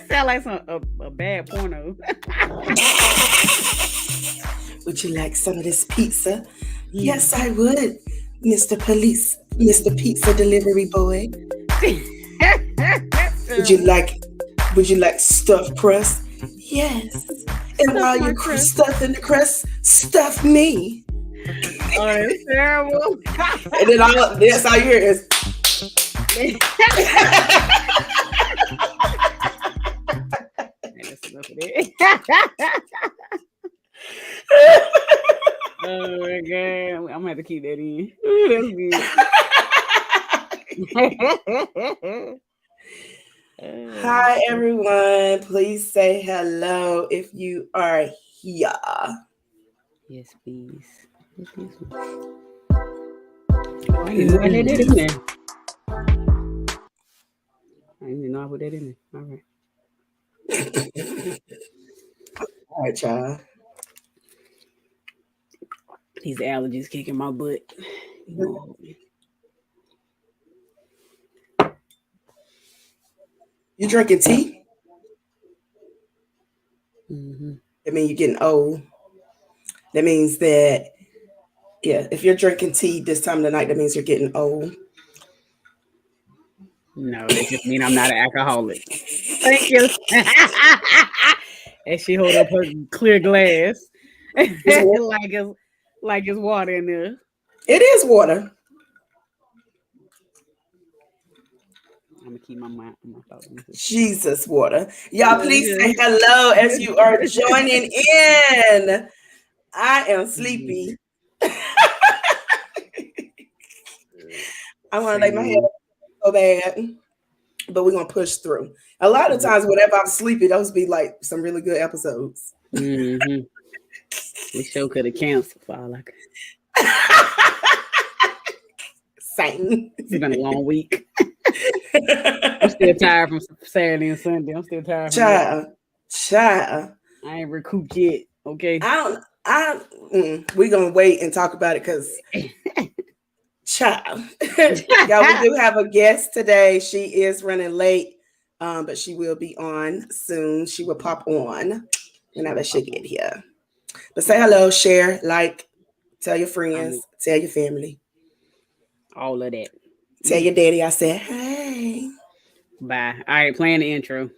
Sound like a bad porno. Would you like some of this pizza? Yes, I would, Mr. Police, Mr. Pizza Delivery Boy. Would you like stuffed crust? Yes. And while you're stuffing the crust, stuff me. Oh, that's terrible. And then that's all you hear is. Oh my god, I'm gonna have to keep that in. Ooh, that's good. Hi everyone, please say hello if you are here. Yes, please. I didn't know I had that in there. I didn't know I put that in there. All right, y'all. These allergies kicking my butt. You drinking tea? Mm-hmm. That means you're getting old. That means that, yeah, if you're drinking tea this time of the night, that means you're getting old. No, that just means I'm not an alcoholic. Thank you. And she hold up her clear glass. like it's water in there. It is water. I'm gonna keep my mouth. Jesus, water. Y'all, please say hello as you are joining in. I am sleepy. I want to lay my head so bad, but we're gonna push through. A lot of times, whenever I'm sleepy, those be like some really good episodes. Mm-hmm. This show could have canceled for all I could. Same. It's been a long week. I'm still tired from Saturday and Sunday. I'm still tired. Child. I ain't recouped yet. Okay. We're gonna wait and talk about it because child. Y'all, we do have a guest today. She is running late, but she will be on soon. She will pop on whenever she get here. But say hello, share, like, tell your friends, tell your family. All of that. Tell your daddy I said, hey. Bye. All right, playing the intro.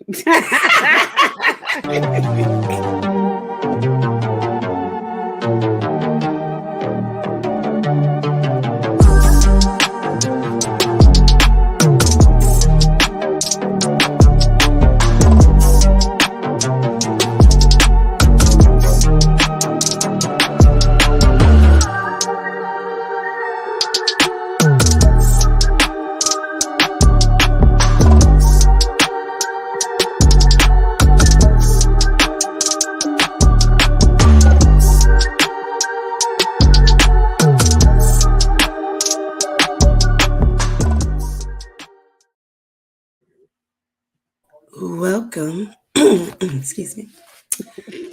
Welcome. Excuse me.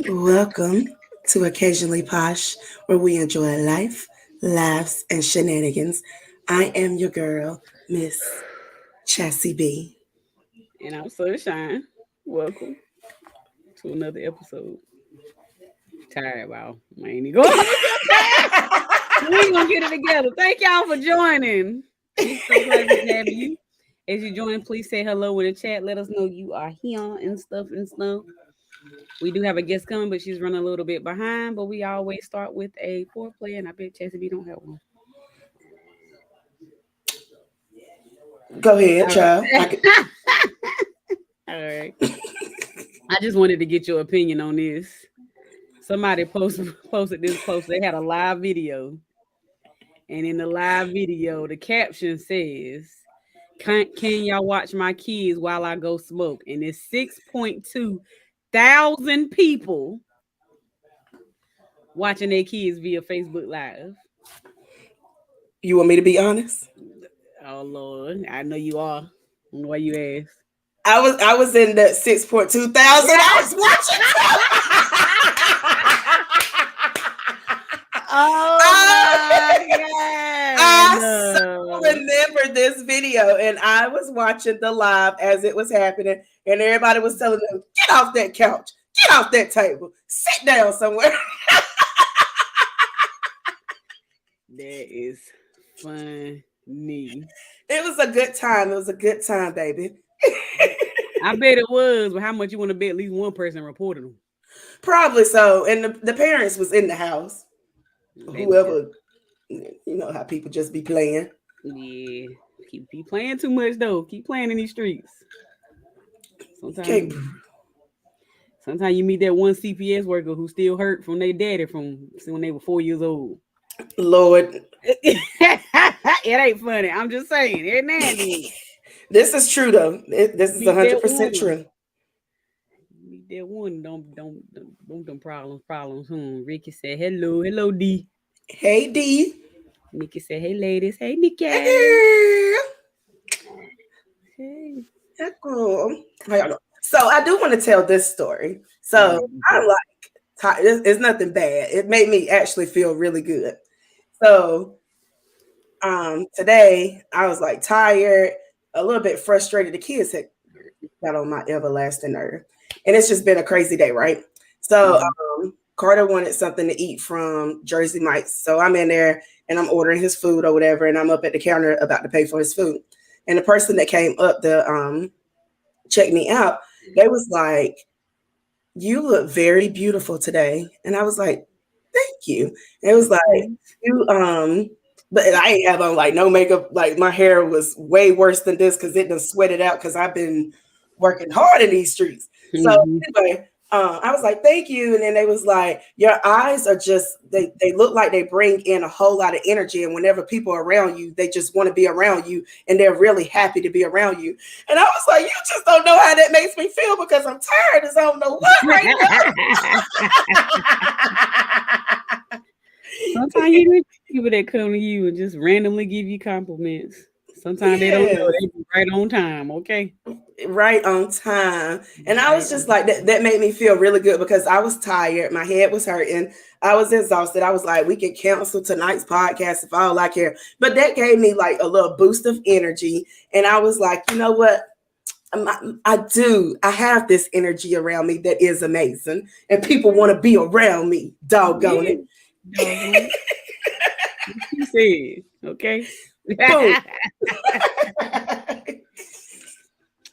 Welcome to Occasionally Posh, where we enjoy life, laughs, and shenanigans. I am your girl, Miss Chassie B. And I'm Sunshine. Welcome to another episode. Tired, wow. I ain't even going. We're gonna get it together. Thank y'all for joining. It's so glad to have you. As you join, please say hello in the chat. Let us know you are here and stuff. We do have a guest coming, but she's running a little bit behind. But we always start with a foreplay, and I bet Chassie B don't have one. Go ahead, child. All right. I just wanted to get your opinion on this. Somebody posted this post. They had a live video. And in the live video, the caption says, Can y'all watch my kids while I go smoke? And it's 6.2 thousand people watching their kids via Facebook Live. You want me to be honest? Oh Lord, I know you are. Why you ask? I was in the 6.2 thousand. I was watching. Oh my God. I remember remember this video, and I was watching the live as it was happening, and everybody was telling them, "Get off that couch, get off that table, sit down somewhere." That is funny. It was a good time. It was a good time, baby. I bet it was, but how much you want to bet at least one person reported them? Probably so. And the parents was in the house. Whoever, you know how people just be playing. Yeah. Keep playing too much though. Keep playing in these streets. Sometimes you meet that one CPS worker who still hurt from their daddy from when they were 4 years old. Lord. It ain't funny. I'm just saying. Every now and then. This is true though. This is 100% true. Meet that one. Don't them problems. Ricky said, hello D. Hey D. Nikki said, hey ladies. Hey Nikki. Hey. Hey. That's cool. So I do want to tell this story. So I'm like, it's nothing bad. It made me actually feel really good. So today I was like tired, a little bit frustrated. The kids had got on my everlasting nerve. And it's just been a crazy day, right? So Carter wanted something to eat from Jersey Mike's. So I'm in there and I'm ordering his food or whatever. And I'm up at the counter about to pay for his food. And the person that came up to check me out, they was like, "You look very beautiful today." And I was like, "Thank you." And it was like, "You but I ain't have on like no makeup. Like my hair was way worse than this because it done sweated out because I've been working hard in these streets." So anyway, I was like, "Thank you." And then they was like, "Your eyes are just, they look like they bring in a whole lot of energy. And whenever people are around you, they just want to be around you. And they're really happy to be around you." And I was like, "You just don't know how that makes me feel because I'm tired as I don't know what right now." Sometimes you need people that come to you and just randomly give you compliments. Sometimes they don't know. They be right on time, okay? Right on time. And I was just like, that made me feel really good because I was tired. My head was hurting. I was exhausted. I was like, we can cancel tonight's podcast if all I care. But that gave me like a little boost of energy. And I was like, you know what? I have this energy around me that is amazing. And people want to be around me. Doggone it. You said, okay.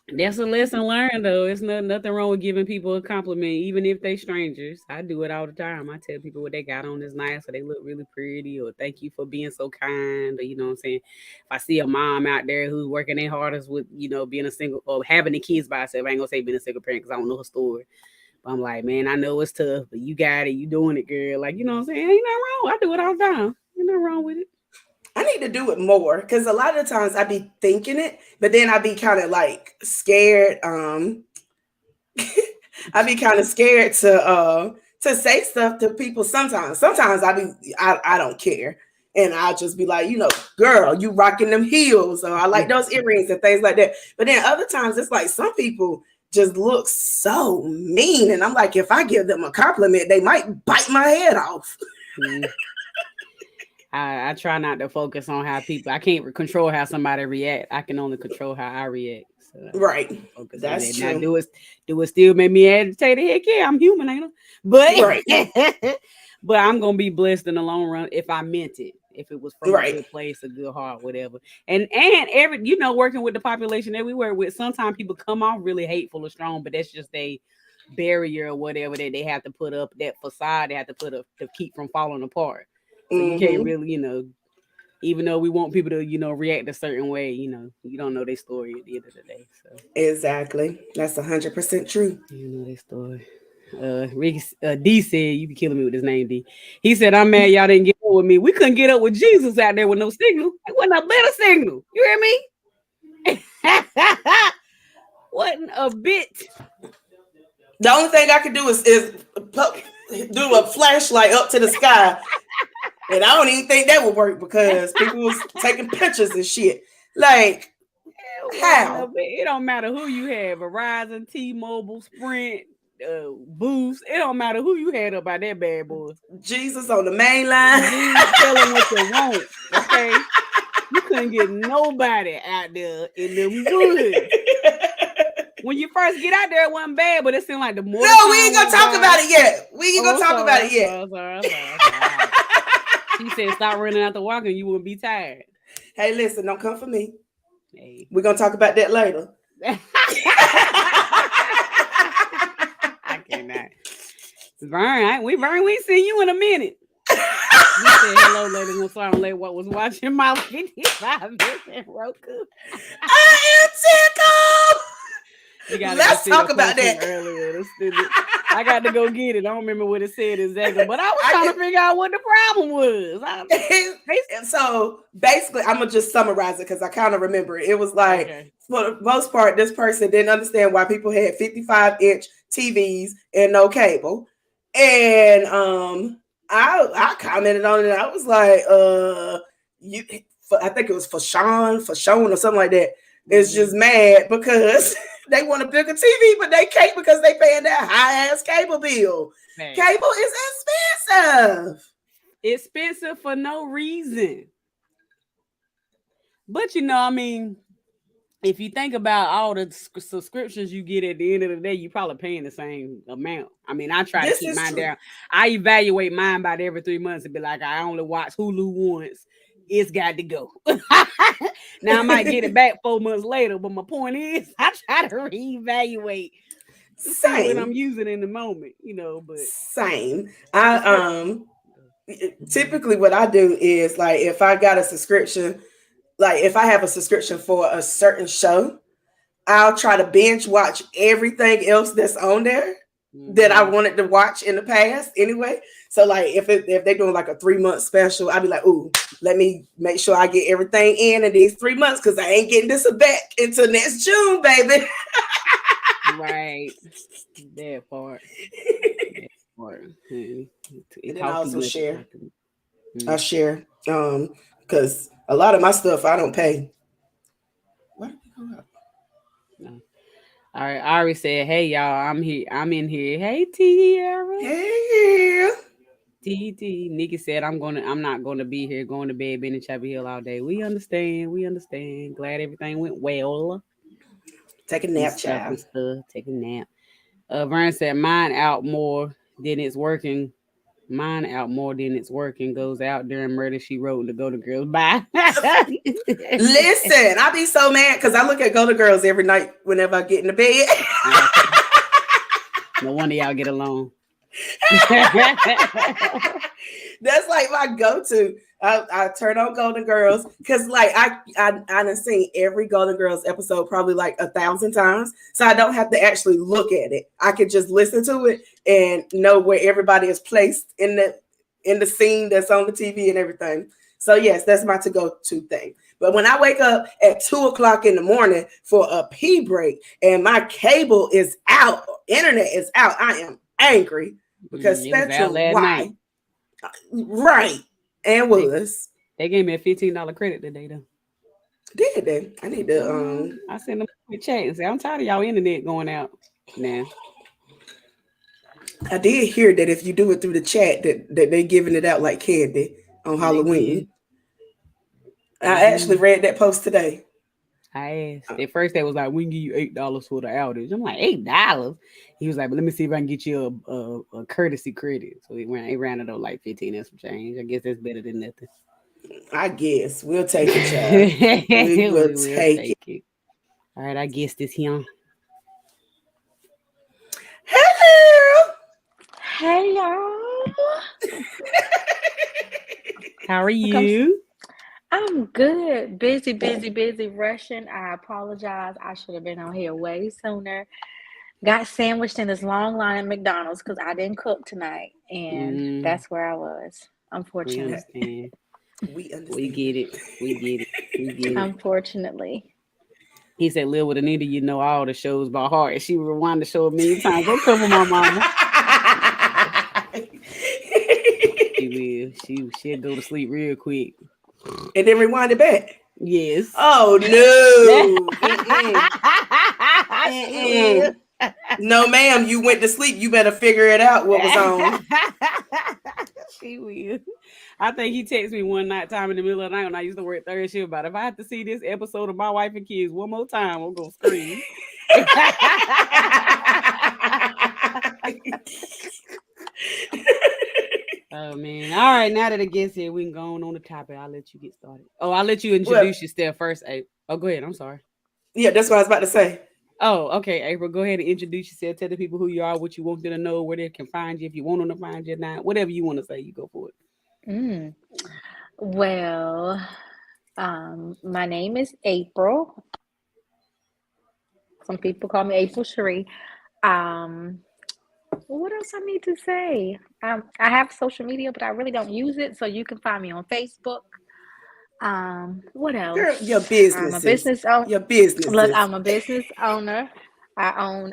That's a lesson learned, though. It's nothing wrong with giving people a compliment, even if they strangers. I do it all the time. I tell people what they got on is nice, or they look really pretty, or thank you for being so kind, or you know what I'm saying. If I see a mom out there who's working their hardest with, being a single or having the kids by herself, I ain't gonna say being a single parent because I don't know her story. I'm like, man, I know it's tough, but you got it. You doing it, girl. Like, you know what I'm saying? Ain't nothing wrong. I do it all the time. Ain't nothing wrong with it. I need to do it more because a lot of the times I be thinking it, but then I be kind of like scared. I be kind of scared to say stuff to people sometimes. Sometimes I don't care. And I'll just be like, girl, you rocking them heels. Or I like those earrings and things like that. But then other times it's like some people just look so mean. And I'm like, if I give them a compliment, they might bite my head off. I try not to focus on how people, I can't control how somebody react. I can only control how I react. So right. That's true. Now, do it still make me agitated? Heck yeah, I'm human, ain't I? But, right. But I'm going to be blessed in the long run if I meant it. If it was from a good place, a good heart, whatever. And every, working with the population that we work with, sometimes people come off really hateful or strong, but that's just a barrier or whatever that they have to put up, that facade they have to put up to keep from falling apart. So you can't really, even though we want people to, react a certain way, you don't know their story at the end of the day. So exactly. That's 100% true. You know their story. Ricky D said, you be killing me with his name, D. He said, "I'm mad y'all didn't get up with me. We couldn't get up with Jesus out there with no signal. It wasn't a better signal. You hear me?" Wasn't a bit. The only thing I could do is do a flashlight up to the sky. And I don't even think that would work because people was taking pictures and shit. Like, how? It don't matter who you have, Verizon, T-Mobile, Sprint, Boost. It don't matter who you had up by that bad boy. Jesus on the main line. Jesus, tell them what you want, okay? You couldn't get nobody out there in them woods. When you first get out there, it wasn't bad, but it seemed like the more. No, we ain't gonna talk about it yet. We ain't gonna talk about it yet. Sorry. She said, "Stop running out the walk, and you won't be tired." Hey, listen, don't come for me. Hey. We're gonna talk about that later. I cannot. Vern, we ain't seen you in a minute. You said hello, ladies. I'm sorry, lady. What was watching my 55 minutes in Roku? I am tickled. Let's talk about that. Earlier. I got to go get it. I don't remember what it said exactly, but I was trying to figure out what the problem was. And so basically, I'm gonna just summarize it because I kind of remember it. It was like, for the most part, this person didn't understand why people had 55-inch TVs and no cable, and I commented on it. I was like, I think it was for Sean or something like that. Is just mad because they want a bigger TV, but they can't because they paying that high ass cable bill. Man. Cable is expensive. Expensive for no reason. But I mean, if you think about all the subscriptions you get at the end of the day, you're probably paying the same amount. I mean, I try to keep mine down. I evaluate mine about every 3 months and be like, I only watch Hulu once. It's got to go. Now I might get it back 4 months later, but my point is, I try to reevaluate what I'm using in the moment, But same. I typically what I do is like if I got a subscription, like if I have a subscription for a certain show, I'll try to binge watch everything else that's on there that I wanted to watch in the past anyway. So like if they're doing like a 3-month special, I'd be like, ooh, let me make sure I get everything in these 3 months because I ain't getting this back until next June, baby. Right. That part. And then I also share. I share. Because a lot of my stuff I don't pay. Why did we go up? No. All right, Ari said, "Hey y'all, I'm here. I'm in here. Hey Tiara. Hey. TT. Nikki said, I'm not gonna be here. Going to bed, been in Chapel Hill all day. We understand. Glad everything went well. Take a nap, child. Take a nap. Vern said, mine out more than it's working. Goes out during Murder She Wrote to Golden Girls. Bye. Listen, I be so mad because I look at Golden Girls every night whenever I get in the bed. No wonder y'all get along. That's like my go-to. I turn on Golden Girls because like I done seen every Golden Girls episode probably like 1,000 times, so I don't have to actually look at it. I can just listen to it and know where everybody is placed in the scene that's on the TV and everything. So yes, that's my to-go-to thing. But when I wake up at 2:00 in the morning for a pee break and my cable is out, internet is out, I am angry because Spectrum, why? Right. And they gave me a $15 credit today though. Did they? I need to I sent them a chat and say I'm tired of y'all internet going out now. I did hear that if you do it through the chat that they giving it out like candy on Halloween. I actually read that post today. I asked. At first they was like, we can give you $8 for the outage. I'm like, $8? He was like, but let me see if I can get you a courtesy credit. So he rounded up like 15 and some change. I guess that's better than nothing. I guess. We'll take it, child. we will take it. All right, I guess this here. Hello. Hey y'all. How are you? I'm good. Busy, rushing. I apologize. I should have been on here way sooner. Got sandwiched in this long line at McDonald's because I didn't cook tonight. And that's where I was, unfortunately. We understand. We get it. Unfortunately. He said, live with Anita, you know all the shows by heart. And she rewind the show a million times. Go cover my mama. She'll go to sleep real quick. And then rewind it back. Yes. Oh no. No, ma'am, you went to sleep. You better figure it out what was on. She will. I think he texted me one night time in the middle of the night when I used to work third shift about if I have to see this episode of My Wife and Kids one more time, I'm gonna scream. Oh man. All right, now that it gets here, we can go on the topic. I'll let you get started. Oh, I'll let you introduce yourself first. Oh, go ahead. I'm sorry. Yeah, that's what I was about to say. Oh, okay, April. Go ahead and introduce yourself. Tell the people who you are, what you want them to know, where they can find you, if you want them to find you or not. Whatever you want to say, you go for it. Well, my name is April. Some people call me April Cherie. What else I need to say? I have social media, but I really don't use it. So you can find me on Facebook. What else? Girl, your I'm a businesses. business owner. Your businesses. Look, I'm a business owner. I own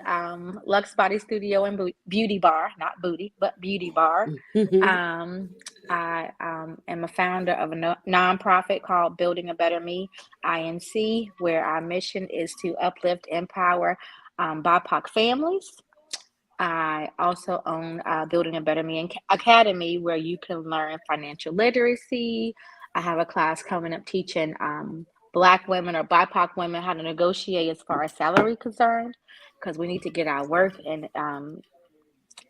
Lux Body Studio and Beauty Bar, not booty, but beauty bar. I am a founder of a nonprofit called Building a Better Me, INC, where our mission is to uplift, empower BIPOC families. I also own Building a Better Me Academy, where you can learn financial literacy. I have a class coming up teaching Black women or BIPOC women how to negotiate as far as salary concerned, because we need to get our worth and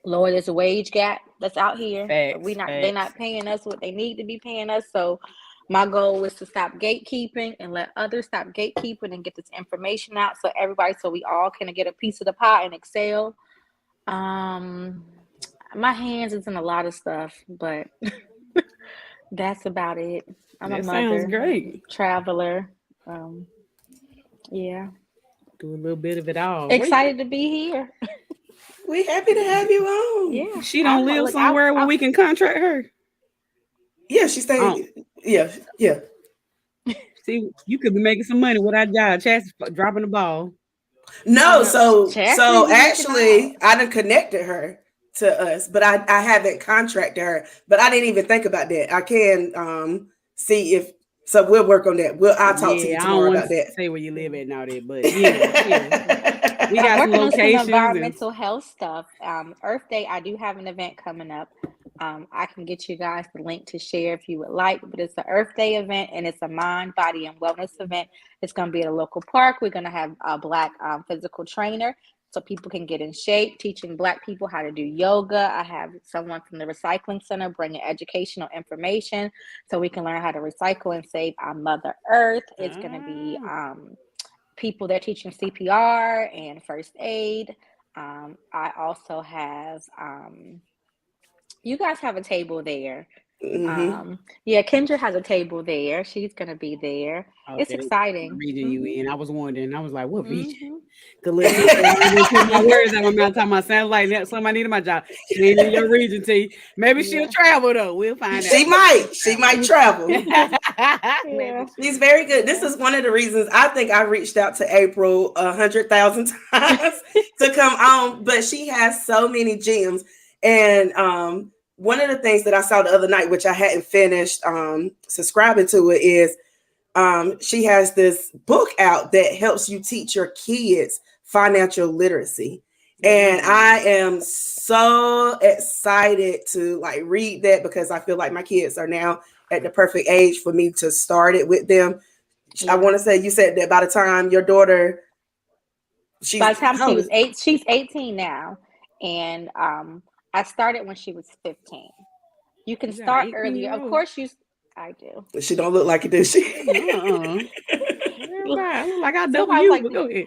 lower this wage gap that's out here. They're not paying us what they need to be paying us. So my goal is to stop gatekeeping and let others stop gatekeeping and get this information out so we all can get a piece of the pie and excel. My hands is in a lot of stuff, but that's about it. I'm a mother. Sounds great. Traveler. Yeah. Do a little bit of it all. Excited to be here. We happy to have you on. Yeah. She don't live somewhere where we can contract her. Yeah, she's staying. Yeah. See, you could be making some money with our job. Chance dropping the ball. No, so actually, I done connected her to us, but I haven't contracted her. But I didn't even think about that. I can see if so. We'll work on that. I'll talk to you tomorrow about that. Say where you live at now, but yeah. We got some locations. Some environmental health stuff. Earth Day, I do have an event coming up. I can get you guys the link to share if you would like, but it's the Earth Day event and it's a mind, body, and wellness event. It's going to be at a local park. We're going to have a Black physical trainer so people can get in shape, teaching Black people how to do yoga. I have someone from the recycling center bringing educational information so we can learn how to recycle and save our Mother Earth. It's going to be people that are teaching CPR and first aid. I also have... you guys have a table there. Kendra has a table there. She's gonna be there. Okay. It's exciting. Region you in? I was wondering. I was like, what region? Good look. Put my words out my mouth. Talking about sounds like that. Somebody needed my job. She ain't in your region, T. Maybe she'll travel though. We'll find out. She might travel. She's very good. This is one of the reasons I think I reached out to April 100,000 times to come on, but she has so many gems. And one of the things that I saw the other night, which I hadn't finished subscribing to it, is she has this book out that helps you teach your kids financial literacy. And I am so excited to read that because I feel like my kids are now at the perfect age for me to start it with them. I want to say, you said that by the time your daughter, she was 8, she's 18 now. And I started when she was 15. You can start earlier. Of course, I do. She don't look like it, does she? Like I know you. Like, go ahead.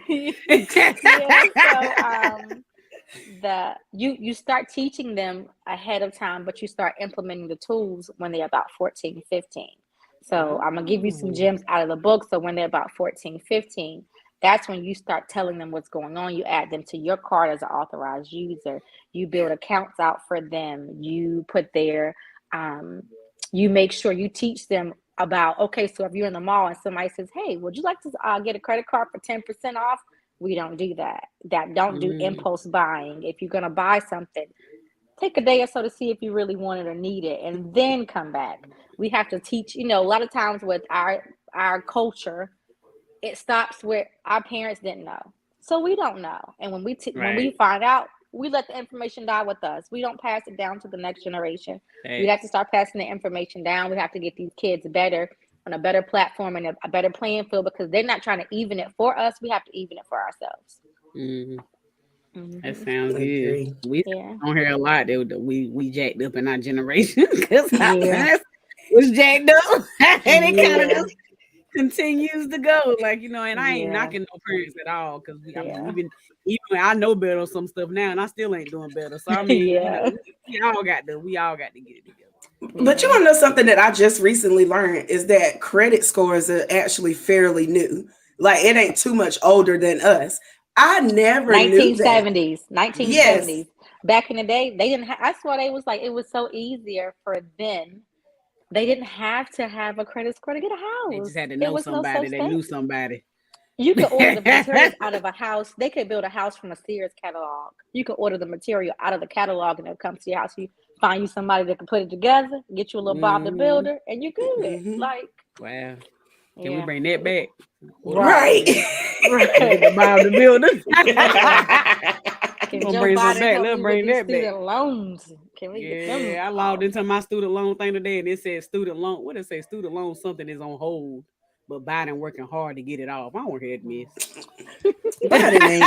You start teaching them ahead of time, but you start implementing the tools when they're about 14, 15. So I'm going to give you some gems out of the book. So when they're about 14, 15, that's when you start telling them what's going on. You add them to your card as an authorized user. You build accounts out for them. You put their, you make sure you teach them about, okay, so if you're in the mall and somebody says, hey, would you like to get a credit card for 10% off? We don't do that. Don't do impulse buying. If you're going to buy something, take a day or so to see if you really want it or need it, and then come back. We have to teach, a lot of times with our culture, it stops where our parents didn't know. So we don't know. And when we Right. find out, we let the information die with us. We don't pass it down to the next generation. We have to start passing the information down. We have to get these kids better on a better platform and a better playing field, because they're not trying to even it for us. We have to even it for ourselves. That sounds good. We Yeah. don't hear a lot that we jacked up in our generation because our parents was jacked up, and it kind of just continues to go, like, you know. And I ain't knocking no parents at all, because I mean, even I know better on some stuff now, and I still ain't doing better. So I mean, you know, we all got to get it together. But you want to know something that I just recently learned is that credit scores are actually fairly new. Like, it ain't too much older than us. I never 1970s, knew that. 1970s. Yes. Back in the day, they didn't have, that's why they was like, it was so easier for them. They didn't have to have a credit score to get a house. They just had to know somebody that knew somebody. You could order the materials out of a house. They could build a house from a Sears catalog. You could order the material out of the catalog, and it'll come to your house. You find you somebody that can put it together, get you a little Bob the Builder, and you're good. Like, wow. Can we bring that back? Right. The Bob the Builder. Can Joe bring Biden back. help Let's me bring with that these back. student loans? Can we get them? I logged into my student loan thing today, and it said student loan. What did it say? Student loan something is on hold, but Biden working hard to get it off. I don't want to hear it, miss. Biden ain't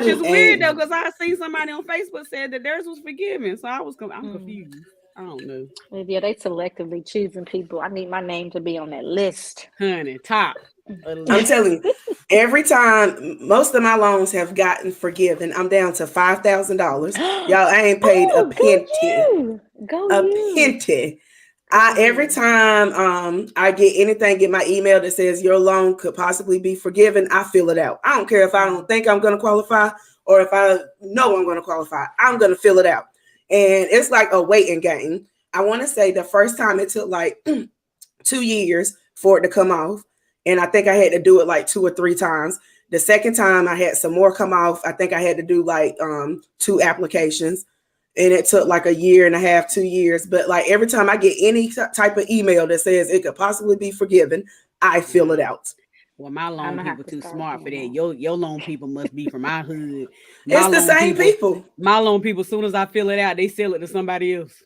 Which is weird though, because I seen somebody on Facebook said that theirs was forgiven, so I'm confused. I don't know. Yeah, they selectively choosing people. I need my name to be on that list, honey. Top. I'm telling you, every time most of my loans have gotten forgiven, I'm down to $5,000. Y'all, I ain't paid a penny. Penny. Every time I get anything, get my email that says your loan could possibly be forgiven, I fill it out. I don't care if I don't think I'm going to qualify or if I know I'm going to qualify. I'm going to fill it out. And it's like a waiting game. I want to say the first time it took like 2 years for it to come off. And I think I had to do it like 2 or 3 times. The second time I had some more come off. I think I had to do like 2 applications. And it took like 1.5 years, 2 years. But like every time I get any type of email that says it could possibly be forgiven, I fill it out. Well, my loan people too smart for that. Your loan people must be from my hood. It's the same people. My loan people, as soon as I fill it out, they sell it to somebody else.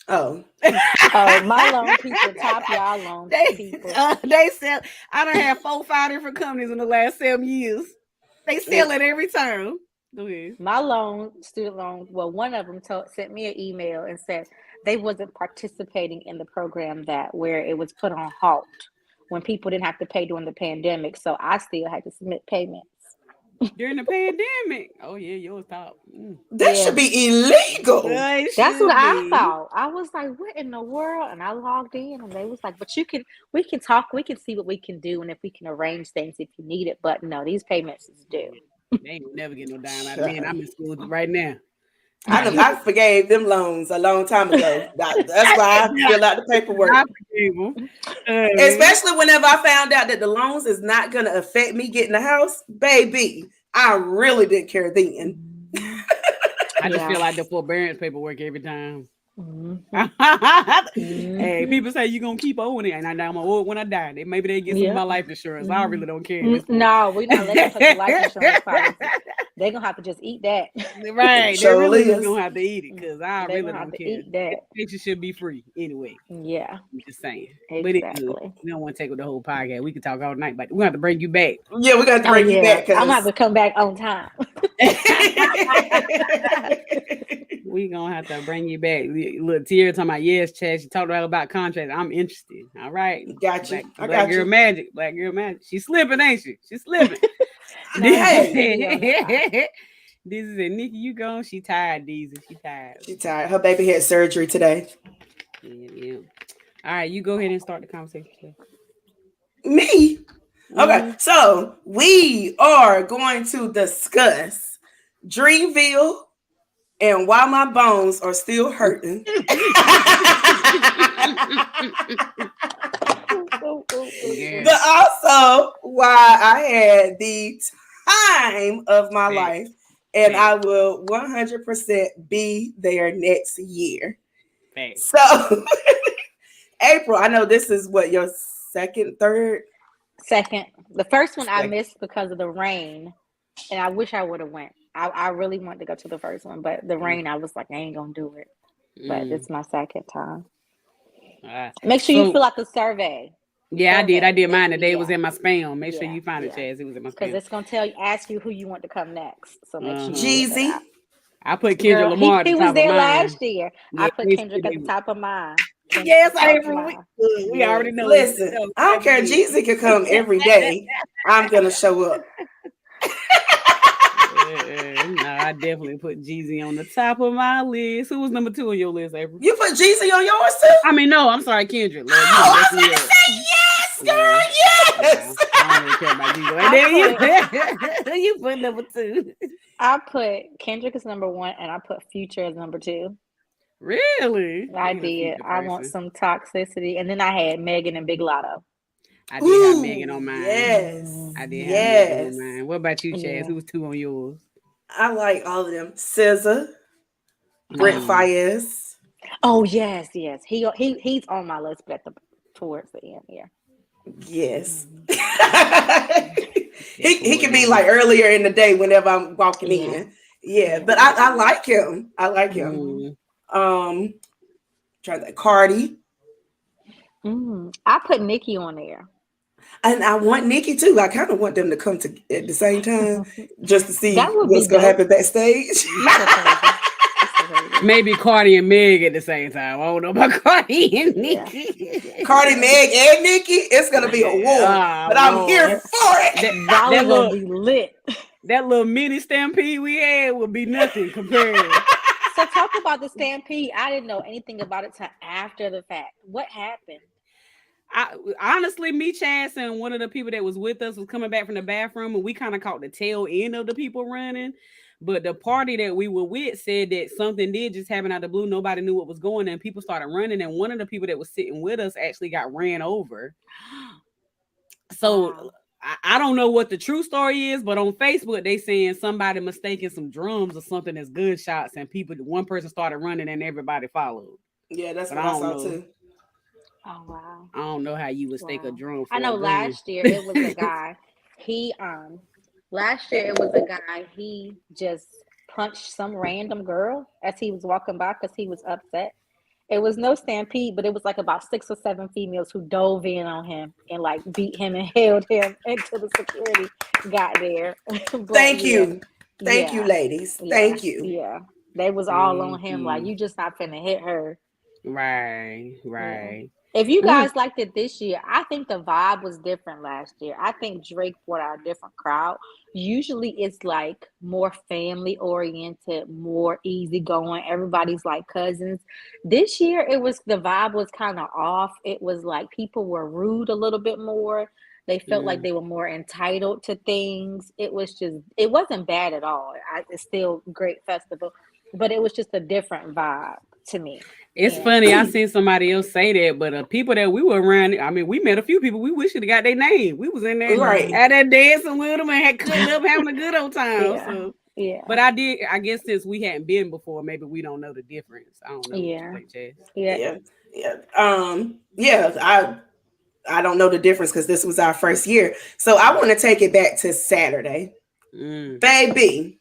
Oh. My loan people top y'all loan people. They sell. I done had 4 or 5 different companies in the last 7 years. They sell it every time. Go ahead. My student loan, well, one of them sent me an email and said they wasn't participating in the program where it was put on halt when people didn't have to pay during the pandemic. So I still had to submit payments. During the pandemic. Oh yeah, yours top. That should be illegal. That's what I thought. I was like, what in the world? And I logged in and they was like, but we can talk, we can see what we can do and if we can arrange things if you need it. But no, these payments is due. They ain't never get no dime out of me, and I'm in school right now. I forgave them loans a long time ago. That's why I fill out the paperwork. I forgave them. Especially whenever I found out that the loans is not going to affect me getting a house, baby, I really didn't care then. I just feel like the forbearance paperwork every time. Hey, people say you're gonna keep owing it, and I'm gonna owe it when I die. Maybe they get some of my life insurance. I really don't care. No, we're not letting them take the life insurance policy. They're gonna have to just eat that. Right. They really just gonna have to eat it because I really don't care. Eat that. Education should be free anyway. Yeah. I'm just saying. Exactly. But it's good. We don't want to take with the whole podcast. We can talk all night, but we have to bring you back. Yeah, we got to bring you back. I'm gonna have to come back on time. We gonna have to bring you back. Look, Tierra talking about Chad. She talked about contracts. I'm interested. All right, got you. Black girl magic. She's slipping, ain't she? She's slipping. This is it. Nikki, you gone? She tired, Deezy. She tired. Her baby had surgery today. Yeah. All right, you go ahead and start the conversation. Me? Okay, so we are going to discuss Dreamville and why my bones are still hurting. But also why I had the time of my life, and I will 100% be there next year. So, April, I know this is what your third Second. The first one I Second. missed because of the rain, and I wish I would have went. I really wanted to go to the first one, but the rain, I was like, I ain't gonna do it. But it's my second time. Make sure you fill out the survey. Yeah, survey. I did mine today. It was in my spam. Make sure you find it, yeah. Chaz. It was in my spam. Because it's gonna ask you who you want to come next. So make sure you Jeezy. I put Kendrick Lamar at the he top was of there mine. last year. Yeah, I put Kendrick at the top of mine. Yes, April. We already know. Listen, I don't care. Jeezy can come every day. I'm gonna show up. No, I definitely put Jeezy on the top of my list. Who was number 2 on your list, April? You put Jeezy on yours too? I mean, no, I'm sorry, Kendrick. Lord, I was gonna say yes, girl, yes. I don't really care about Jeezy. You put number 2. I put Kendrick as number 1, and I put Future as number 2. Really? I did. I want some toxicity, and then I had Megan and Big Lotto. I did have Megan on mine. Yes. I did have Megan on mine. What about you, Chaz? Who was 2 on yours? I like all of them. SZA, Brent Faiyaz. Oh yes. He's on my list, but towards the end, Yes. he can be like earlier in the day whenever I'm walking in. Yeah, but I like him. Trying to Cardi. I put Nicki on there. And I want Nicki too. I kind of want them to come to at the same time just to see what's gonna happen backstage. Maybe Cardi and Meg at the same time. I don't know about Cardi and Nicki. Cardi, Meg, and Nicki. It's gonna be a war, but I'm here for it. That will be lit. That little mini stampede we had would be nothing compared. So talk about the stampede. I didn't know anything about it till after the fact. What happened? Honestly, me, Chance, and one of the people that was with us was coming back from the bathroom, and we kind of caught the tail end of the people running. But the party that we were with said that something did just happen out of the blue. Nobody knew what was going on, and people started running. And one of the people that was sitting with us actually got ran over. So I don't know what the true story is, but on Facebook they saying somebody mistaken some drums or something as gunshots, and one person started running and everybody followed. Yeah, that's what I saw too. Oh wow! I don't know how you would stake a drum. I know last year it was a guy. Last year it was a guy. He just punched some random girl as he was walking by because he was upset. It was no stampede, but it was like about 6 or 7 females who dove in on him and like beat him and held him until the security got there. Thank you, ladies. Thank you. Yeah, they was all on him like you just not finna hit her. Right. Yeah. If you guys liked it this year, I think the vibe was different last year. I think Drake brought out a different crowd. Usually it's like more family oriented, more easygoing. Everybody's like cousins. This year the vibe was kind of off. It was like people were rude a little bit more. They felt like they were more entitled to things. It wasn't bad at all. It's still a great festival, but it was just a different vibe to me. It's funny. I seen somebody else say that, but people that we were around, I mean, we met a few people. We wish have got their name. We was in there at that dancing with them and had cutting up, having a good old time. But I guess since we hadn't been before, maybe we don't know the difference. I don't know. I don't know the difference because this was our first year. So I want to take it back to Saturday. Baby,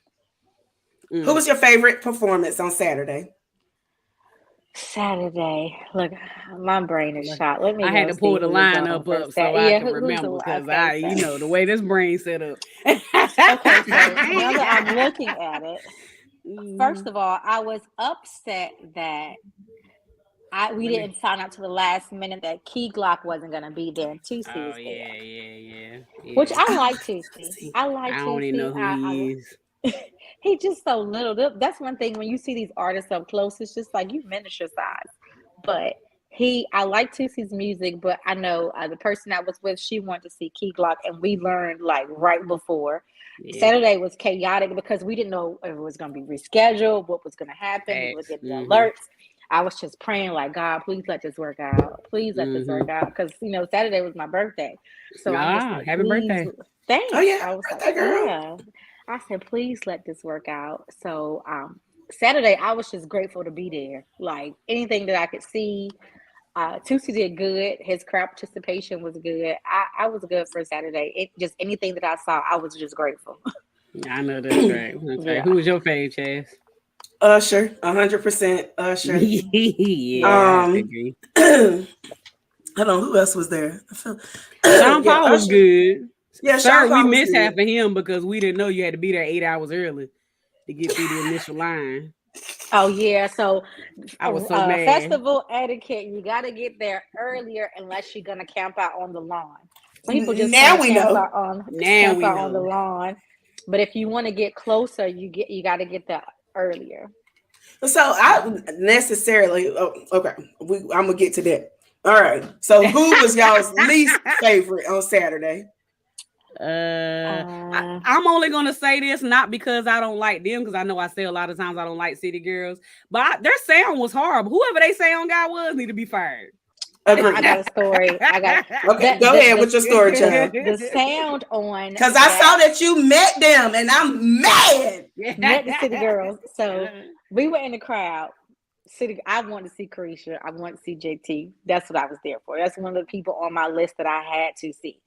who was your favorite performance on Saturday? Saturday. Look, my brain is shot. I had to pull the line up so I can remember because the way this brain set up. Okay, so now that I'm looking at it, first of all, I was upset that we didn't find out to the last minute that Key Glock wasn't going to be there and Tusi was there. Yeah. Which I like Tusi. I don't even know who he is. He's just so little. That's one thing when you see these artists up close, it's just like you miniature size. But I like Tusi's music, but I know the person I was with, she wanted to see Key Glock, and we learned like right before. Saturday was chaotic because we didn't know if it was going to be rescheduled, what was going to happen. We were getting alerts. I was just praying like, God, please let this work out. Please let this work out. Because, Saturday was my birthday. So I'm just like, happy birthday. Thanks. Oh, yeah. I was birthday, girl. Yeah. I said, please let this work out. So Saturday, I was just grateful to be there. Like anything that I could see, Tusi did good. His crowd participation was good. I was good for Saturday. It just anything that I saw, I was just grateful. I know that's right. That's right. Who was your fave, Chaz? Usher, 100% Usher. Yeah, I agree. Hold on, who else was there? Sean Paul was good. Yeah, Sir, Sean Paul we was missed good. half of him because we didn't know you had to be there 8 hours early to get through the initial line. Oh yeah, so I was so mad. festival etiquette, you got to get there earlier unless you're gonna camp out on the lawn. Some people just Now we camp know. out on Now we on the know. lawn, but if you want to get closer, you got to get there earlier. So I necessarily okay. I'm gonna get to that. All right. So who was y'all's least favorite on Saturday? I'm only gonna say this not because I don't like them, because I know I say a lot of times I don't like City Girls, but their sound was horrible. Whoever they sound guy was need to be fired. Agreed. I got a story. Okay, go ahead with your story, child. The sound on because I saw that you met them, and I'm mad. Met the City Girls. So we were in the crowd. I wanted to see Carisha. I wanted to see JT. That's what I was there for. That's one of the people on my list that I had to see.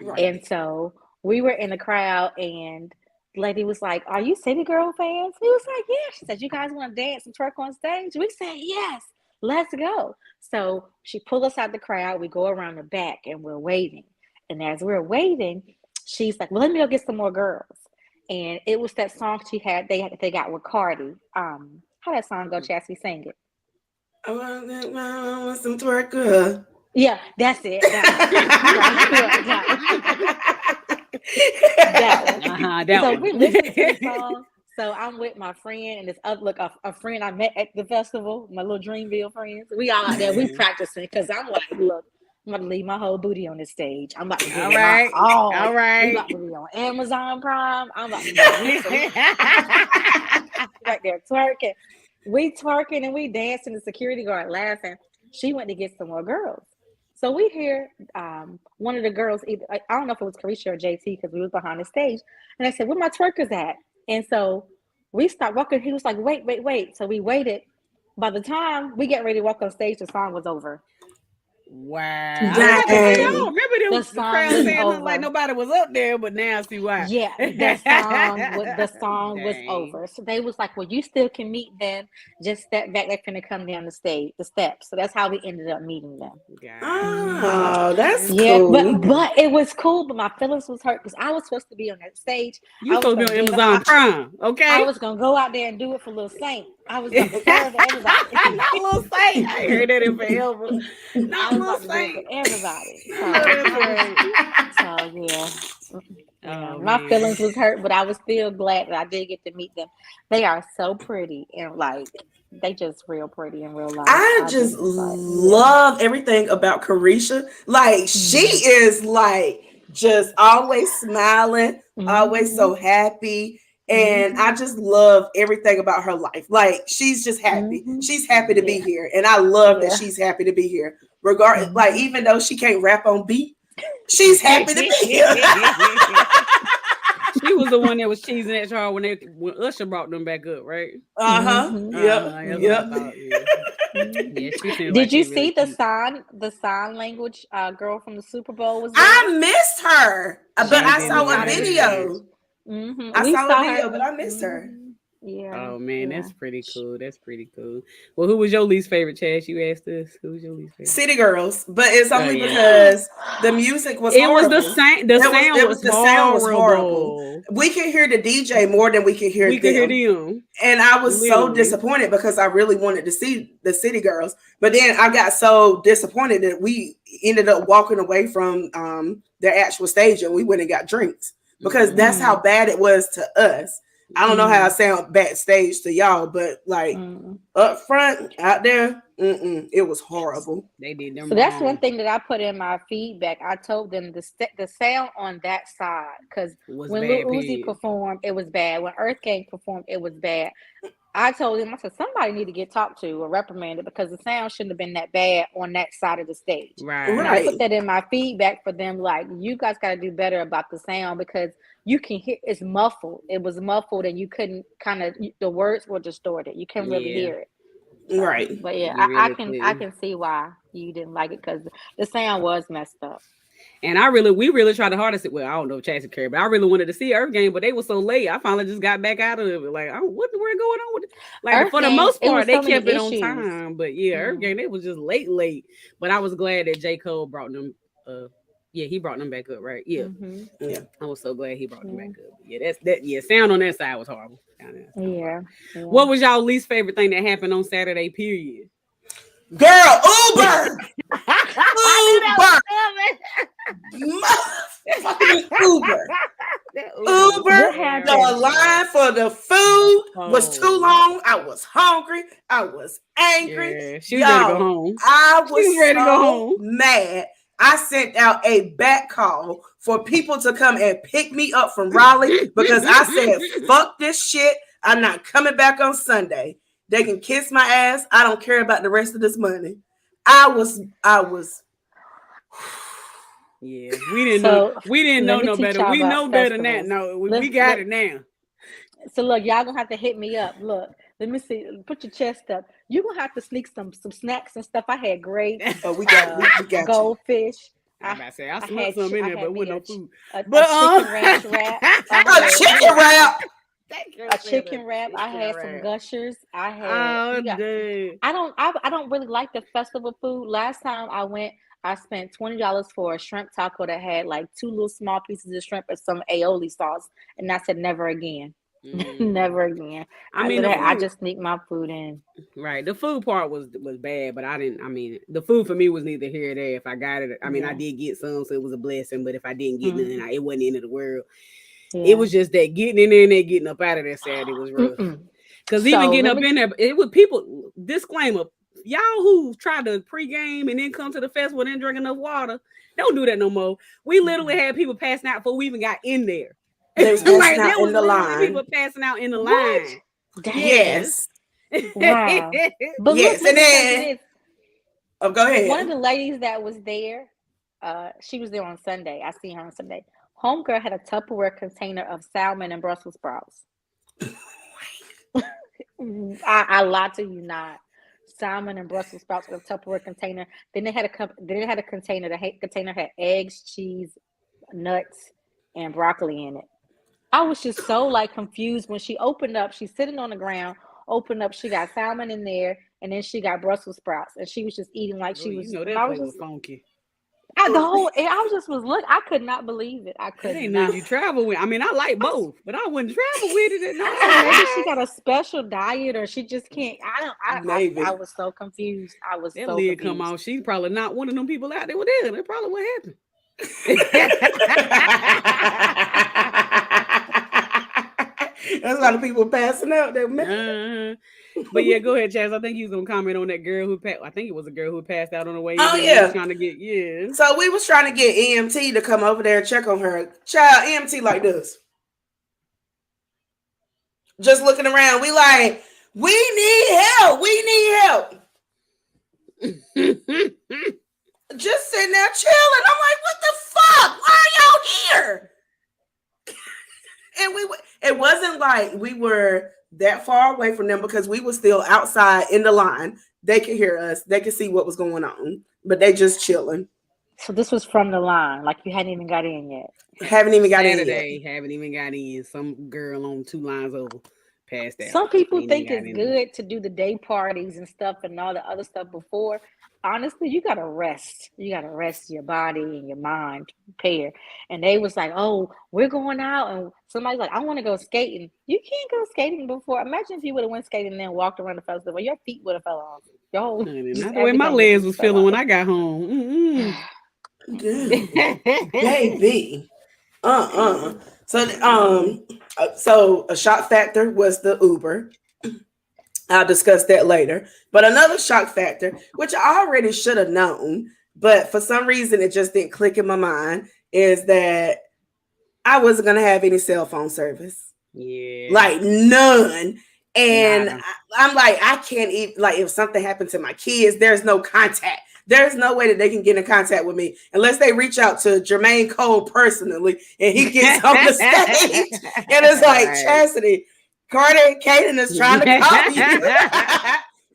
Right. And so we were in the crowd, and the lady was like, "Are you City Girl fans?" We was like, "Yeah." She said, "You guys want to dance and twerk on stage?" We said, "Yes, let's go." So she pulled us out the crowd. We go around the back, and we're waiting. And as we're waiting, she's like, "Well, let me go get some more girls." And it was that song they got with Cardi. How that song go, Chassie? Sing it. I want some twerker. Yeah, that's it. So we listened to the song. So I'm with my friend and this other a friend I met at the festival, my little Dreamville friends. We all out there, we practicing because I'm like, look, I'm about to leave my whole booty on this stage. I'm about to do it all. All right. We about to be on Amazon Prime. I'm about to be right there twerking. We twerking and we dancing. The security guard laughing. She went to get some more girls. So we hear one of the girls, I don't know if it was Carisha or JT because we was behind the stage. And I said, "Where my twerkers at?" And so we start walking. He was like, wait. So we waited. By the time we get ready to walk on stage, the song was over. Wow. I don't remember the crowd saying nothing like nobody was up there, but now I see why. Yeah, the song was over. So they was like, "Well, you still can meet them. Just step back. They're gonna come down the steps." So that's how we ended up meeting them. Oh, that's cool. But it was cool. But my feelings was hurt because I was supposed to be on that stage. You supposed to be on Amazon Prime, okay? I was gonna go out there and do it for Lil Saint. I was gonna serve everybody. Not Lil Saint. I heard that in forever. Not Lil Saint. Everybody. So yeah. My feelings was hurt, but I was still glad that I did get to meet them. They are so pretty and like they just real pretty in real life. I just love everything about Carisha. Like she is like just always smiling, always so happy. And I just love everything about her life. Like she's just happy. She's happy to be here. And I love that she's happy to be here. Regardless, like even though she can't rap on beat, she's happy to be here. She was the one that was cheesing at y'all when Usher brought them back up, right? Yep. Did you see the sign language girl from the Super Bowl was there? I missed her, but I saw a video. I saw a video, but I missed her. Yeah. Oh man, that's pretty cool. That's pretty cool. Well, who was your least favorite, Chaz? You asked us. Who was your least favorite? City Girls, but it's only because the music was. It was the same. The sound was horrible. We could hear the DJ more than we could hear. We could hear them, and I was so disappointed because I really wanted to see the City Girls, but then I got so disappointed that we ended up walking away from their actual stage and we went and got drinks because that's how bad it was to us. I don't know how I sound backstage to y'all, but like up front, out there, it was horrible. They did them. So that's one thing that I put in my feedback. I told them the sound on that side because when Lil Uzi performed, it was bad. When Earth Gang performed, it was bad. I told him, I said, somebody need to get talked to or reprimanded because the sound shouldn't have been that bad on that side of the stage. Right. And I put that in my feedback for them, like, you guys got to do better about the sound because you can hear it's muffled. It was muffled and you couldn't the words were distorted. You couldn't really hear it. So, Right. but yeah, Really I can see why you didn't like it because the sound was messed up. And we really tried the hardest. Well, I don't know if Chase and Carrie, but I really wanted to see Earth Game, but they were so late. I finally just got back out of it. Like, oh, what the word going on with it? Like, Earth for the Gang, most it part, was they so many kept it on issues. time. But yeah, Earth Game, they was just late. But I was glad that J. Cole brought them. Yeah, he brought them back up, right? Yeah, Yeah. I was so glad he brought them back up. Yeah, that. Yeah, sound on that side was horrible. Yeah. What was y'all least favorite thing that happened on Saturday? Period. Girl, Uber. Uber. Fucking Uber. Uber. The line for the food was too long. I was hungry. I was angry. Yeah, she was ready to go home. I was ready to go home. Mad. I sent out a back call for people to come and pick me up from Raleigh because I said, fuck this shit. I'm not coming back on Sunday. They can kiss my ass. I don't care about the rest of this money. I was Yeah, we didn't know no better. We know better than that. No, we got it now. So look, y'all gonna have to hit me up. Look, let me see. Put your chest up. You're gonna have to sneak some snacks and stuff. I had grapes. Oh, we got goldfish. I snuck some in there, but with no food. A chicken ranch wrap. A chicken wrap. A chicken wrap. I had some Gushers. I had. I don't really like the festival food. Last time I went, I spent $20 for a shrimp taco that had like 2 little small pieces of shrimp and some aioli sauce, and I said never again. Never again. I just sneak my food in. Right. The food part was bad, but the food for me was neither here or there. If I got it, I did get some, so it was a blessing. But if I didn't get none, it wasn't the end of the world. Yeah. It was just that getting in there and getting up out of there Saturday was rough. Because even getting up in there, it was people. Disclaimer: y'all who try to pregame and then come to the festival and then drink enough water, don't do that no more. We literally had people passing out before we even got in there. There was in the line. People passing out in the line. Yes. Wow. But yes, and then go ahead. One of the ladies that was there, she was there on Sunday. I seen her on Sunday. Homegirl had a Tupperware container of salmon and Brussels sprouts. I lied to you not. Salmon and Brussels sprouts with a Tupperware container. Then they had a container. The container had eggs, cheese, nuts, and broccoli in it. I was just so like confused when she opened up. She's sitting on the ground. Opened up, she got salmon in there, and then she got Brussels sprouts, and she was just eating like she was. That was funky. I could not believe it. I couldn't. Ain't nothing you travel with. I like both, but I wouldn't travel with it. Maybe she got a special diet, or she just can't. I was so confused. I was so confused. Come on, she's probably not one of them people out there with that. That's probably what happened. There's a lot of people passing out there. But yeah, go ahead, Chaz. I think he was gonna comment on that girl who passed. I think it was a girl who passed out on the way. Oh yeah, trying to get So we was trying to get EMT to come over there and check on her. Child, EMT like this, just looking around. We like, we need help. We need help. Just sitting there chilling. I'm like, what the fuck? Why are y'all here? And it wasn't like we were that far away from them because we were still outside in the line. They could hear us. They could see what was going on, but they just chilling. So this was from the line, like you hadn't even got in yet. Haven't even got in yet. Haven't even got in. Some girl on 2 lines over passed that. Some people think it's good to do the day parties and stuff and all the other stuff before. Honestly, you gotta rest. You gotta rest your body and your mind to prepare. And they was like, "Oh, we're going out," and somebody's like, "I want to go skating." You can't go skating before. Imagine if you would have went skating and then walked around the festival. Your feet would have fell off. Not the way my legs was feeling when I got home. Baby. So a shock factor was the Uber. I'll discuss that later. But another shock factor, which I already should have known, but for some reason it just didn't click in my mind, is that I wasn't going to have any cell phone service. Yeah. Like none. And I'm like, I can't even, like, if something happened to my kids, there's no contact. There's no way that they can get in contact with me unless they reach out to Jermaine Cole personally and he gets on the stage. And it's like, Chastity, Carter and Kaden is trying to call you.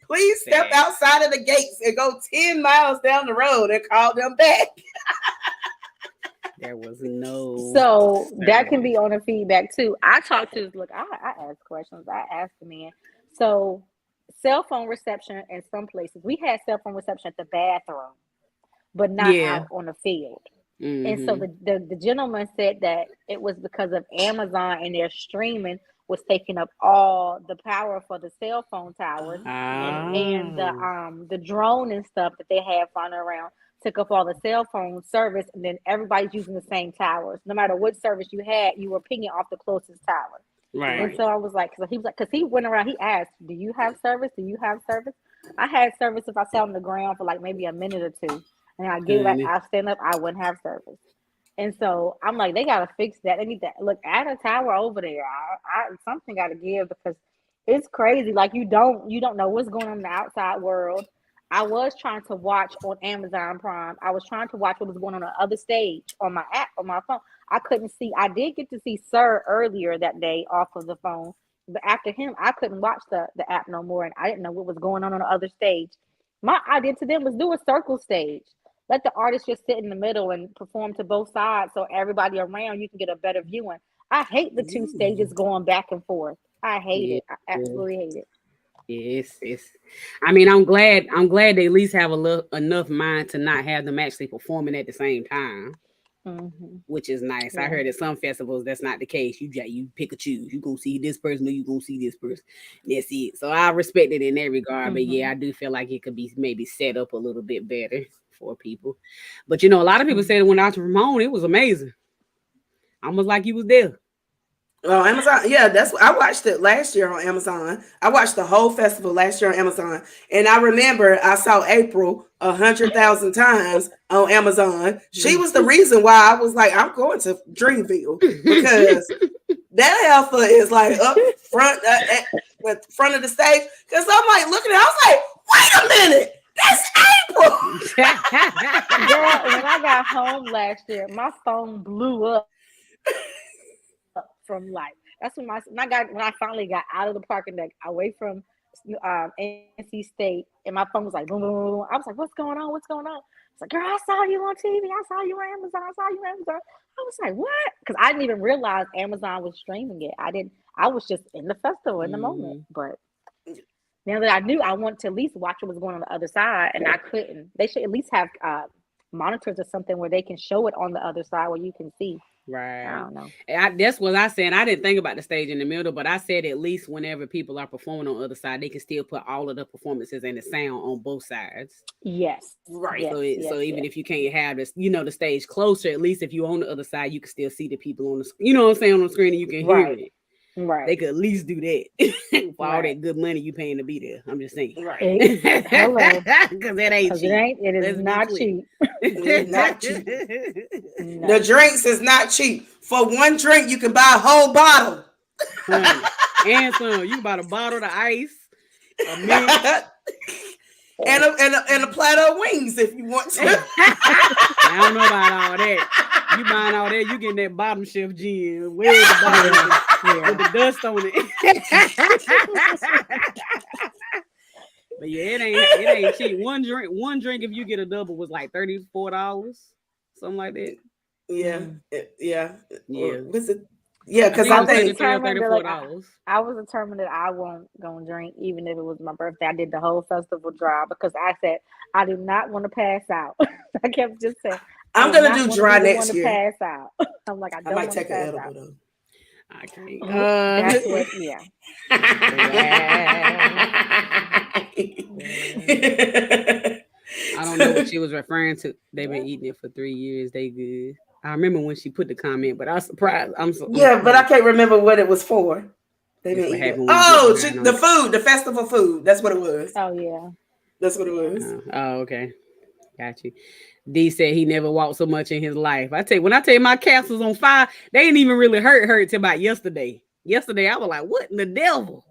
Please step outside of the gates and go 10 miles down the road and call them back. There was no. So that can be on the feedback too. I talked to, look, I ask questions. I asked the man. So cell phone reception in some places, we had cell phone reception at the bathroom, but not out on the field. Mm-hmm. And so the gentleman said that it was because of Amazon and their streaming was taking up all the power for the cell phone towers and the drone and stuff that they had flying around took up all the cell phone service, and then everybody's using the same towers. No matter what service you had, you were pinging off the closest tower. Right. And so I was like, because he went around, he asked, "Do you have service? Do you have service?" I had service if I sat on the ground for like maybe a minute or two, and I get back, I stand up, I wouldn't have service. And so I'm like, they gotta fix that. They need to look at a tower over there. I something gotta give because it's crazy. Like you don't know what's going on in the outside world. I was trying to watch on Amazon Prime. I was trying to watch what was going on the other stage on my app on my phone. I couldn't see. I did get to see Sir earlier that day off of the phone, but after him, I couldn't watch the app no more, and I didn't know what was going on the other stage. My idea to them was do a circle stage. Let the artist just sit in the middle and perform to both sides so everybody around you can get a better viewing. I hate the two stages going back and forth. I hate it. I absolutely hate it. Yes. I mean, I'm glad they at least have enough mind to not have them actually performing at the same time, which is nice. Yeah. I heard at some festivals that's not the case. You pick or choose. You gonna see this person or you gonna see this person. That's it. So I respect it in that regard. But yeah, I do feel like it could be maybe set up a little bit better for people. But a lot of people said when I was from home, it was amazing. Almost like you was there. Oh, Amazon. Yeah, that's what I watched it last year on Amazon. I watched the whole festival last year on Amazon. And I remember I saw April 100,000 times on Amazon. She was the reason why I was like, I'm going to Dreamville because that alpha is like up front, at front of the stage. Because I'm like looking at it, I was like, wait a minute. That's April. Girl, when I got home last year, my phone blew up. From like that's when I finally got out of the parking deck away from NC State, and my phone was like boom, boom, boom. I was like, what's going on? It's like, girl, I saw you on TV. I saw you on Amazon. I was like, what? Because I didn't even realize Amazon was streaming it. I was just in the festival in the moment. But now that I knew, I wanted to at least watch what was going on the other side, and I couldn't. They should at least have monitors or something where they can show it on the other side where you can see. Right. I don't know. That's what I said. I didn't think about the stage in the middle, but I said at least whenever people are performing on the other side, they can still put all of the performances and the sound on both sides. Yes. Right. Yes, so even if you can't have this, the stage closer, at least if you're on the other side, you can still see the people on the, what I'm saying, on the screen, and you can hear it. Right. They could at least do that for all that good money you paying to be there. I'm just saying. Right. Hello. Because that ain't cheap. It is not cheap. It's not cheap. No. The drinks is not cheap. For one drink, you can buy a whole bottle. And some. You can buy a bottle of ice, a mint, and a platter of wings if you want to. I don't know about all that. You buying all that, you getting that bottom shelf gin. Where's the bottom with the dust on it? But yeah, it ain't cheap. One drink if you get a double was like $34, something like that. Yeah. Was it? Yeah, because I was determined that I was determined that I won't go and drink, even if it was my birthday. I did the whole festival drive because I said I did not want to pass out. I kept just saying, I'm gonna do dry next year. Pass out. I'm like, I might take an edible though. I can't. That's what, yeah. I don't know what she was referring to. They've been eating it for 3 years. They good. I remember when she put the comment, but I was surprised. But I can't remember what it was for. They been eating. The food, the festival food. That's what it was. Oh yeah, that's what it was. Oh okay, got you. D said he never walked so much in his life. When I tell you my calves was on fire, they didn't even really hurt till about yesterday. Yesterday I was like, what in the devil?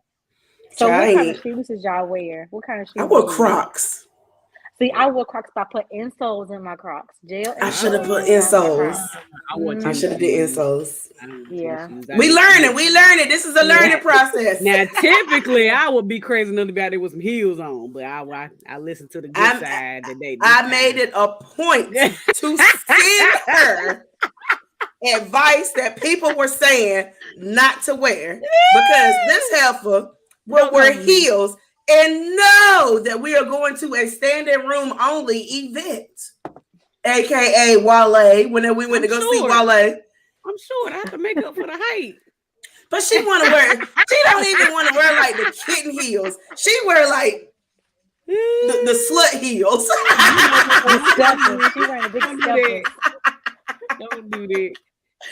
So what kind of shoes did y'all wear? What kind of shoes? I wore Crocs. See, I wore Crocs, but I put insoles in my Crocs. I should have put insoles. I should have did insoles. Yeah. We learning. This is a learning process. Now, typically, I would be crazy enough to be out there with some heels on, but I listened to the good side today. I made it a point to send her advice that people were saying not to wear because this heifer will wear heels and know that we are going to a standing room only event, aka Wale. Whenever we went to go see Wale, I'm sure I have to make up for the height. But she want to wear. She don't even want to wear like the kitten heels. She wear like the slut heels. She wearing a big scuffers. Don't do that.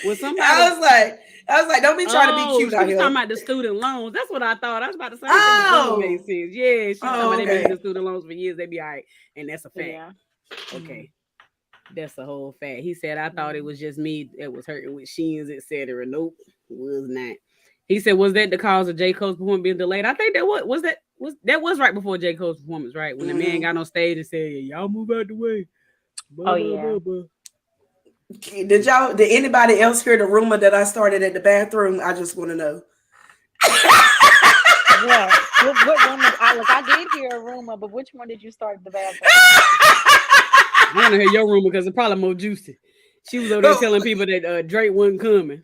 Well, somebody, I was like, don't be trying to be cute out here. Talking about the student loans. That's what I thought. I was about to say. Oh, makes sense. Yeah, she's talking about they been the student loans for years. They be all right, and that's a fact. Yeah. Okay, that's a whole fact. He said, I thought it was just me that was hurting with Sheins, etc. Nope, was not. He said, was that the cause of J. Cole's performance being delayed? I think that was right before J. Cole's performance, right? When the man got on stage and said, y'all move out the way. Blah, yeah. Blah. Did anybody else hear the rumor that I started at the bathroom? I just want to know. Yeah. What rumor? I did hear a rumor, but which one did you start at the bathroom? I want to hear your rumor because it's probably more juicy. She was over there telling people that Drake wasn't coming.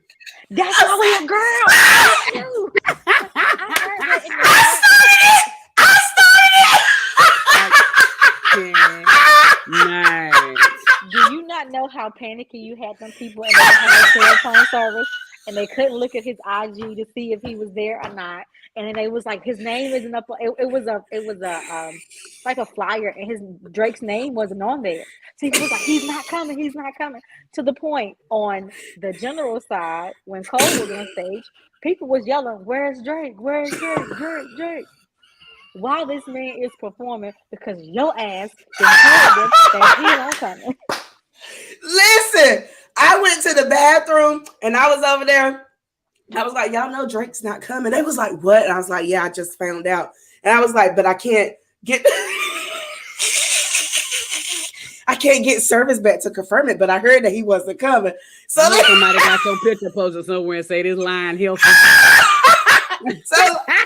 That's all girl. I Nice. Do you not know how panicky you had them people and they didn't have no cell phone service and they couldn't look at his IG to see if he was there or not? And then they was like, his name isn't up. It was a like a flyer, and his Drake's name wasn't on there. So he was like, he's not coming. To the point on the general side, when Cole was on stage, people was yelling, "Where's Drake? Where's Drake?" While this man is performing, because your ass been told them that he not coming. Listen, I went to the bathroom and I was over there. I was like, y'all know Drake's not coming. They was like, what? And I was like, yeah, I just found out. And I was like, but I can't get service back to confirm it, but I heard that he wasn't coming. So somebody got your picture posted somewhere and say this line healthy. So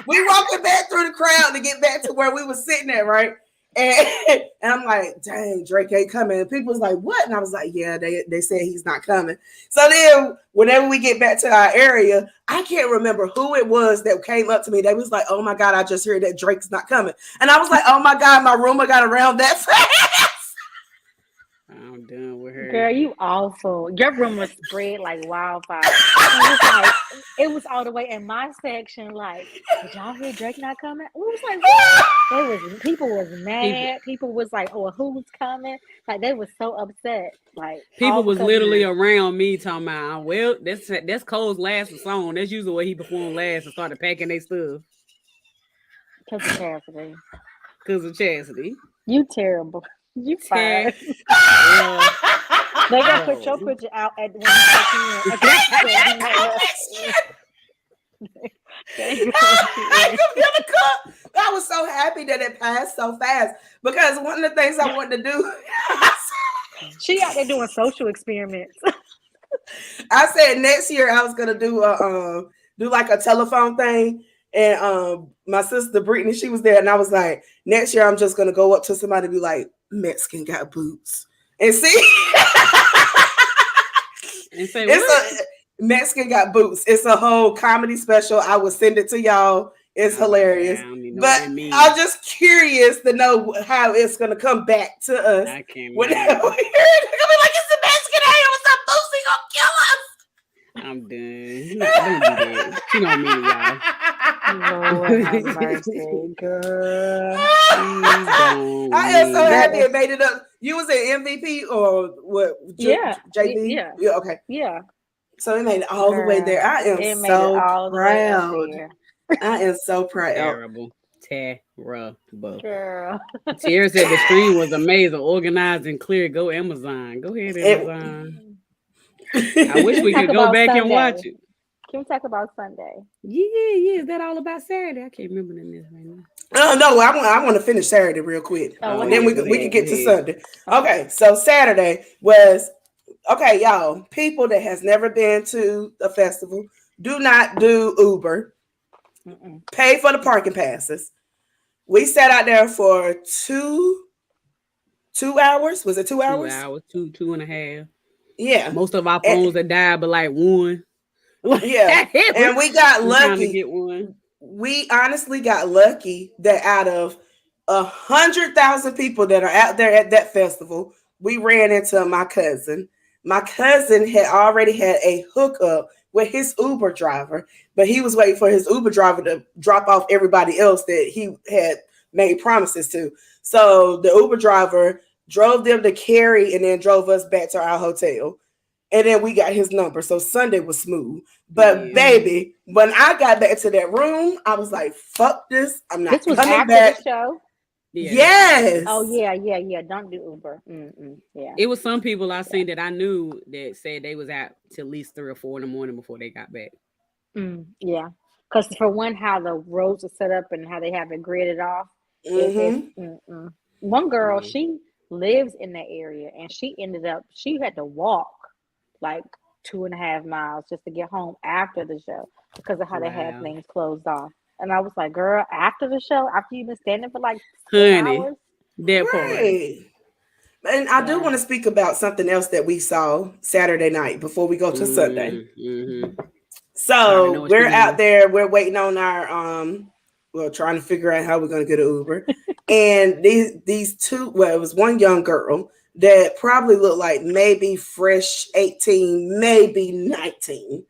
we walking back through the crowd to get back to where we were sitting at, right? And I'm like, dang, Drake ain't coming. And people was like, what? And I was like, yeah, they said he's not coming. So then whenever we get back to our area, I can't remember who it was that came up to me. They was like, oh my God, I just heard that Drake's not coming. And I was like, oh my God, my rumor got around that fast. I'm done with her. Girl, you awful. Your rumor spread like wildfire. It was all the way in my section. Like, did y'all hear Drake not coming? We was like, what? People was mad. People was like, oh, who's coming? Like, they was so upset. Like, people was literally around me talking about, well, that's Cole's last song. That's usually what he performed last and started packing their stuff. Because of Chastity. You terrible. You fired. They gonna put your picture out at when you I was so happy that it passed so fast because one of the things I wanted to do. She out there doing social experiments. I said next year I was gonna do like a telephone thing. And my sister Brittany, she was there, and I was like, next year I'm just gonna go up to somebody and be like, Mexican got boots. And see, and say, Mexican got boots. It's a whole comedy special. I will send it to y'all. It's hilarious. But I'm just curious to know how it's gonna come back to us. I can't wait. It's gonna be like, it's the Mexican hair with some boots. He gonna kill us. I'm done. Don't do that. She don't mean it, y'all. Lord have mercy, girl. I am so happy it made it up. You was an MVP or what? JB? Yeah. Okay. Yeah. So it made it all the way there. I am so proud. I am so proud. Terrible. Girl. Tierra said the stream was amazing, organized and clear. Go Amazon. Go ahead, Amazon. I wish we could go back and watch it. Can we talk about Sunday? Yeah. Is that all about Saturday? I can't remember the this right now. Oh no, I want to finish Saturday real quick. Oh, Then we can get to Sunday. Okay, so Saturday was y'all. People that has never been to a festival, do not do Uber. Pay for the parking passes. We sat out there for 2 hours. Was it 2 hours? 2 hours, two and a half. Yeah. Most of our phones that died, but like one. Yeah. And we got lucky. To get one. We honestly got lucky that out of 100,000 people that are out there at that festival, we ran into my cousin. My cousin had already had a hookup with his Uber driver, but he was waiting for his Uber driver to drop off everybody else that he had made promises to. So the Uber driver drove them to Cary and then drove us back to our hotel. And then we got his number. So Sunday was smooth. But baby, when I got back to that room, I was like, fuck this. I'm not coming back. This was after the show? Yeah. Yes. Oh, yeah. Don't do Uber. Yeah. It was some people I seen that I knew that said they was out till at least 3 or 4 in the morning before they got back. Yeah. Because for one, how the roads are set up and how they have it gridded off. One girl, she lives in that area and she had to walk like 2.5 miles just to get home after the show because of how they had things closed off. And I was like, girl, after the show, after you've been standing for like 10 hours? That part. And I do want to speak about something else that we saw Saturday night before we go to Sunday. So we're out there, we're waiting on our trying to figure out how we're gonna get an Uber. And these two, it was one young girl that probably looked like maybe fresh 18, maybe 19.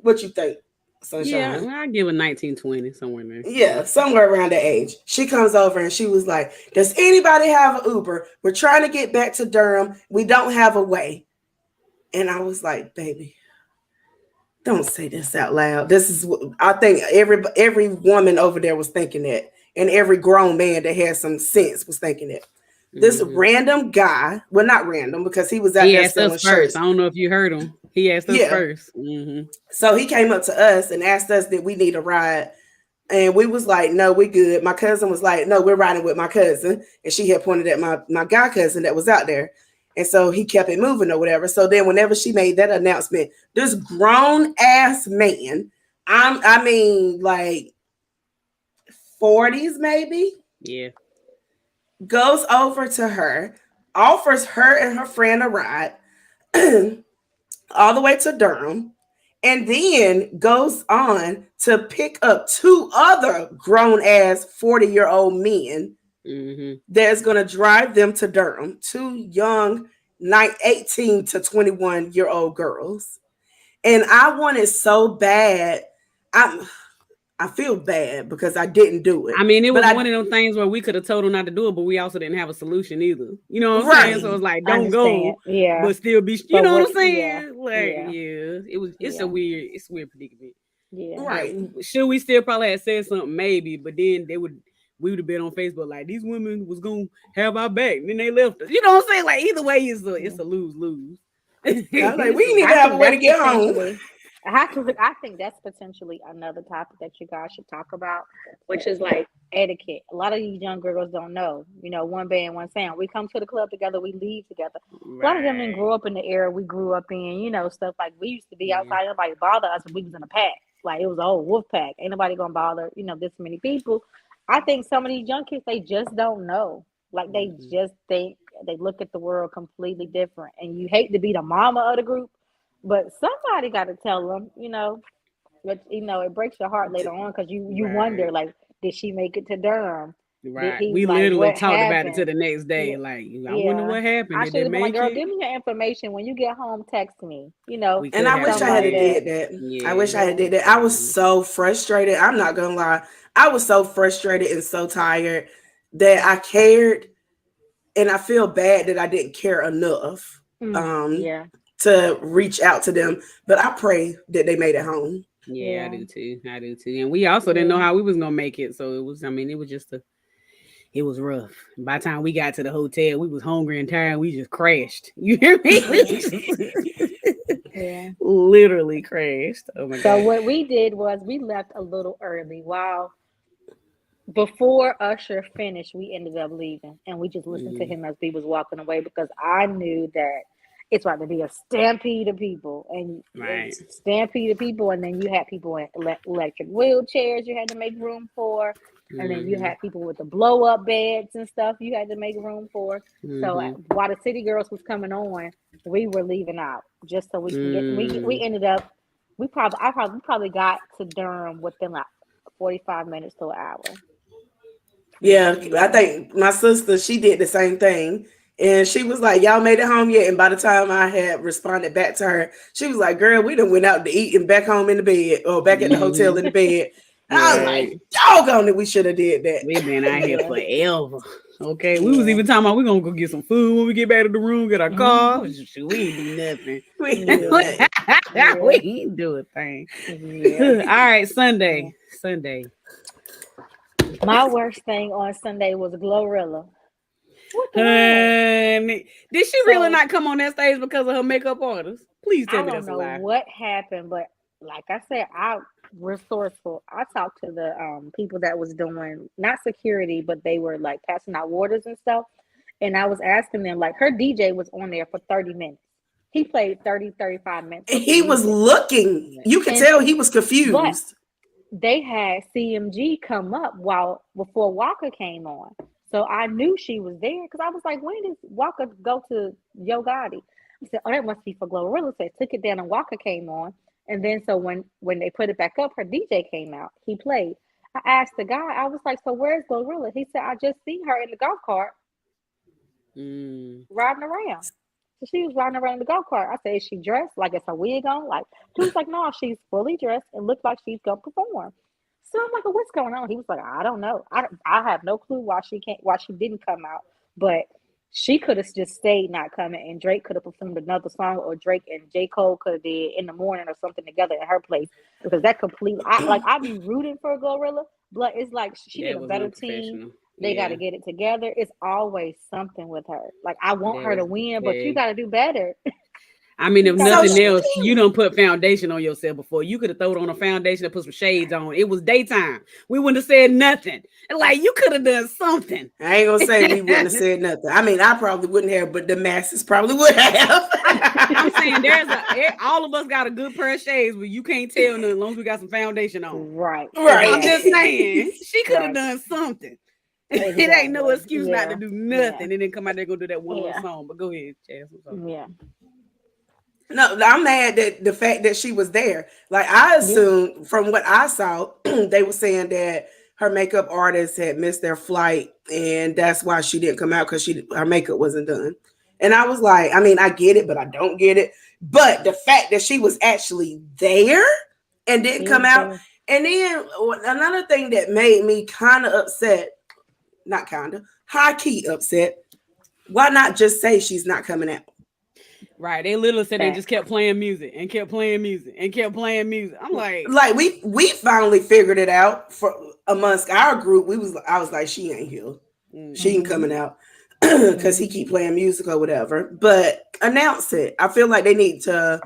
What you think, Sunshine? Yeah, I'll give a 19, 20, somewhere in there. Yeah, somewhere around that age. She comes over and she was like, does anybody have an Uber? We're trying to get back to Durham. We don't have a way. And I was like, baby, don't say this out loud. This is what I think every woman over there was thinking that. And every grown man that had some sense was thinking that. This random guy, well, not random because he was out there selling shirts. I don't know if you heard him. He asked us first. So he came up to us and asked us that we need a ride. And we was like, no, we good. My cousin was like, no, we're riding with my cousin. And she had pointed at my guy cousin that was out there. And so he kept it moving or whatever. So then whenever she made that announcement, this grown ass man, I mean like 40s maybe. Yeah. Goes over to her, offers her and her friend a ride all the way to Durham, and then goes on to pick up 2 other grown-ass 40-year-old men that's going to drive them to Durham, 2 young 18 to 21-year-old girls. And I wanted so bad. I feel bad because I didn't do it. I mean, it was one of them things where we could have told them not to do it, but we also didn't have a solution either. You know what I'm saying? So it's like, don't go, but still be, you know what I'm saying? It's a weird predicament. Yeah. Right. Like, should we still probably have said something? Maybe, but then we would have been on Facebook like these women was gonna have our back, and then they left us. You know what I'm saying? Like either way, it's a lose-lose. Like, we need to have a way to get home. I think that's potentially another topic that you guys should talk about, which is like etiquette. A lot of these young girls don't know, one band, one sound. We come to the club together, we leave together. Right. A lot of them didn't grow up in the era we grew up in, stuff like we used to be outside. Nobody bother us when we was in a pack. Like it was a whole wolf pack. Ain't nobody gonna bother, this many people. I think some of these young kids, they just don't know. Like they just think, they look at the world completely different. And you hate to be the mama of the group, but somebody got to tell them, but it breaks your heart later on because you wonder, like, did she make it to Durham? Right. We literally talked about it to the next day. Yeah. Like, I wonder what happened. I should have been like, girl, give me your information. When you get home, text me. And I wish I had did that. Yeah. I wish I had did that. I was so frustrated. I'm not gonna lie. I was so frustrated and so tired that I cared, and I feel bad that I didn't care enough. To reach out to them, but I pray that they made it home. Yeah, I do too. And we also didn't know how we was gonna make it, so it was it was rough. By the time we got to the hotel, we was hungry and tired. We just crashed. You hear me? Yeah. Literally crashed. Oh my So god. what we did was we left a little early. While before Usher finished, we ended up leaving, and we just listened to him as we was walking away because I knew that it's about to be a stampede of people, and Right. stampede of people, and then you had people in electric wheelchairs you had to make room for, and then you had people with the blow up beds and stuff you had to make room for. So while the City Girls was coming on, we were leaving out just so we can get. We ended up. We probably got to Durham within like 45 minutes to an hour. Yeah, I think my sister, she did the same thing. And she was like, y'all made it home yet? And by the time I had responded back to her, she was like, girl, we done went out to eat and back home in the bed or back at the hotel in the bed. And I was like, doggone it, we should have did that. We've been out here forever. Okay, we was even talking about we're gonna go get some food when we get back to the room, get our car. We ain't do nothing. We ain't do a thing. All right, Sunday. My worst thing on Sunday was Glorilla. Honey, did she really not come on that stage because of her makeup artist? Please tell me that's a lie. I don't know what happened, but like I said, I resourceful. I talked to the people that was doing not security, but they were like passing out waters and stuff. And I was asking them, like, her DJ was on there for 30 minutes. He played 35 minutes. He was looking. You could tell he was confused. But they had CMG come up before Walker came on. So I knew she was there because I was like, when did Walker go to Yo Gotti? I said, oh, that must be for Glorilla. So I took it down and Walker came on. And then so when they put it back up, her DJ came out. He played. I asked the guy, I was like, so where's Glorilla? He said, I just seen her in the golf cart riding around. So she was riding around in the golf cart. I said, is she dressed? Like, is her wig on? Like, he was like, no, she's fully dressed and looks like she's going to perform. So I'm like, well, what's going on? He was like, I don't know. I have no clue why she didn't come out. But she could have just stayed not coming, and Drake could have performed another song, or Drake and J. Cole could have did In the Morning or something together in her place. Because that completely, I be rooting for Glorilla, but it's like she need a better team. They got to get it together. It's always something with her. Like, I want her to win, but you got to do better. I mean, if nothing else, you don't put foundation on yourself before. You could have thrown on a foundation and put some shades on. It was daytime. We wouldn't have said nothing. Like, you could have done something. I ain't gonna say we wouldn't have said nothing. I mean, I probably wouldn't have, but the masses probably would have. I'm saying all of us got a good pair of shades, but you can't tell nothing as long as we got some foundation on. Right. I'm just saying, she could have done something. Exactly. It ain't no excuse not to do nothing and then come out there and go do that one little song. But go ahead, Chaz. Yeah. No, I'm mad that the fact that she was there. Like, I assumed from what I saw, they were saying that her makeup artist had missed their flight, and that's why she didn't come out, because her makeup wasn't done. And I was like, I mean, I get it, but I don't get it. But the fact that she was actually there and didn't come out. And then another thing that made me kind of upset, not kind of, high key upset, why not just say she's not coming out? Right, they literally said they just kept playing music and kept playing music and kept playing music. I'm like we finally figured it out for amongst our group. I was like, she ain't here, she ain't coming out because he keep playing music or whatever. But announce it. I feel like they need to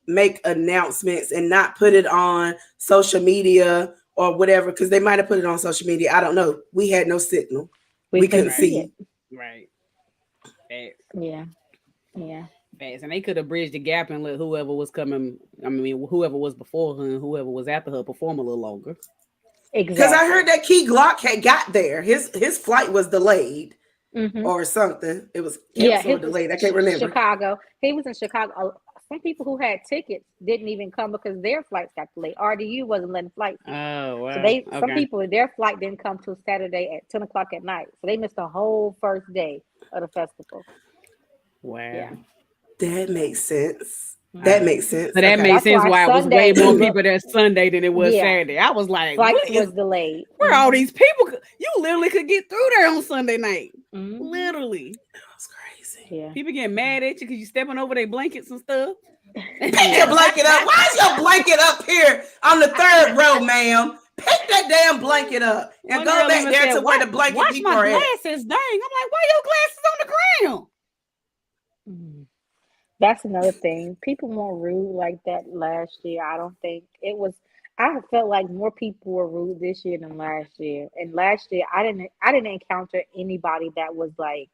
make announcements and not put it on social media or whatever, because they might have put it on social media. I don't know. We had no signal. We couldn't see it. Right. Yeah. Fast. And they could have bridged the gap and let whoever was coming, whoever was before her and whoever was after her perform a little longer. Exactly. Because I heard that Key Glock had got there. His flight was delayed or something. It was delayed. I can't remember. Chicago. He was in Chicago. Some people who had tickets didn't even come because their flights got delayed. RDU wasn't letting flights. Oh, wow. So some people, their flight didn't come till Saturday at 10 o'clock at night. So they missed the whole first day of the festival. Wow. Yeah. That makes sense. That makes sense. So that makes sense why it was way more people that Sunday than it was Saturday. I was like, flight was delayed. Where all these people? You literally could get through there on Sunday night. Literally. That was crazy. Yeah. People get mad at you because you stepping over their blankets and stuff. Pick your blanket up. Why is your blanket up here on the third row, ma'am? Pick that damn blanket up and go back there to where the blanket people are at. Watch my glasses, dang. I'm like, why your glasses on the ground? That's another thing. People weren't rude like that last year. I don't think it was. I felt like more people were rude this year than last year. And last year, I didn't encounter anybody that was like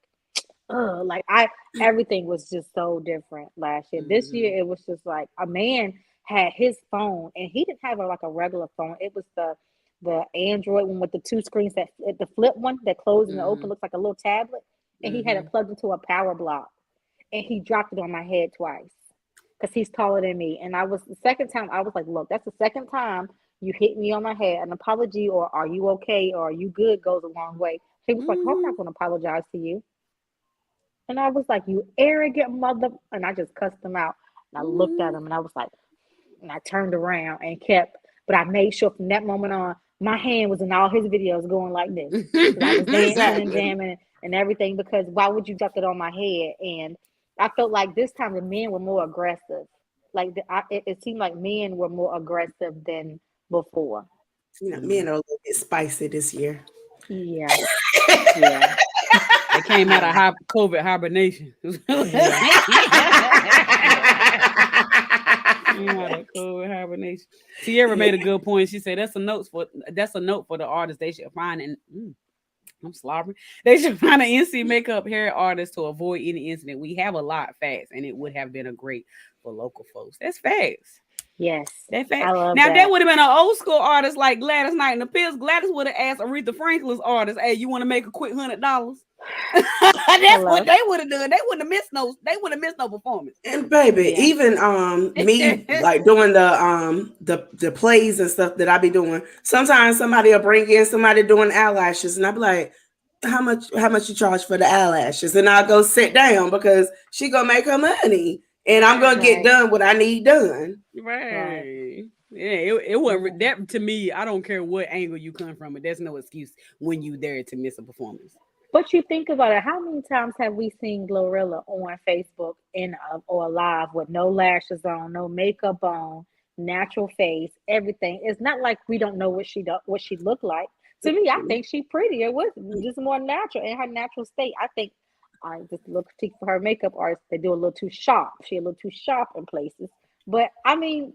I everything was just so different last year. This year it was just like a man had his phone and he didn't have like a regular phone. It was the Android one with the two screens that the flip one that closed and open looks like a little tablet. And he had it plugged into a power block and he dropped it on my head twice because he's taller than me. And I was the second time I was like, look, that's the second time you hit me on my head. An apology or are you okay or are you good goes a long way. He was like, oh, I'm not gonna apologize to you. And I was like, you arrogant mother. And I just cussed him out. And I looked at him and I was like, and I turned around and kept, but I made sure from that moment on, my hand was in all his videos going like this. Because I was dancing and jamming and everything because why would you drop it on my head? And I felt like this time the men were more aggressive. Like it seemed like men were more aggressive than before. Men are a little bit spicy this year. Yeah. Yeah. They came out of COVID hibernation. COVID hibernation. Sierra made a good point. She said that's a note for the artists. They should find I'm slobbering. They should find an NC makeup hair artist to avoid any incident. We have a lot facts, and it would have been a great for local folks. That's facts. Yes. That fact. I love now that would have been an old school artist like Gladys Knight and the Pills. Gladys would have asked Aretha Franklin's artist, "Hey, you want to make a quick $100?" That's what they would have done. They wouldn't have missed no. They wouldn't have missed no performance. And baby, even me like doing the plays and stuff that I be doing. Sometimes somebody will bring in somebody doing eyelashes, and I be like, how much you charge for the eyelashes? And I'll go sit down because she gonna make her money. And I'm gonna get done what I need done. Right. Yeah, it wasn't that to me. I don't care what angle you come from, but there's no excuse when you there to miss a performance. But you think about it, how many times have we seen Glorilla on Facebook or live with no lashes on, no makeup on, natural face, everything? It's not like we don't know what she looked like. To me, I think she's pretty. It was just more natural in her natural state. I think I just look critique for her makeup artist. They do a little too sharp. She a little too sharp in places. But I mean,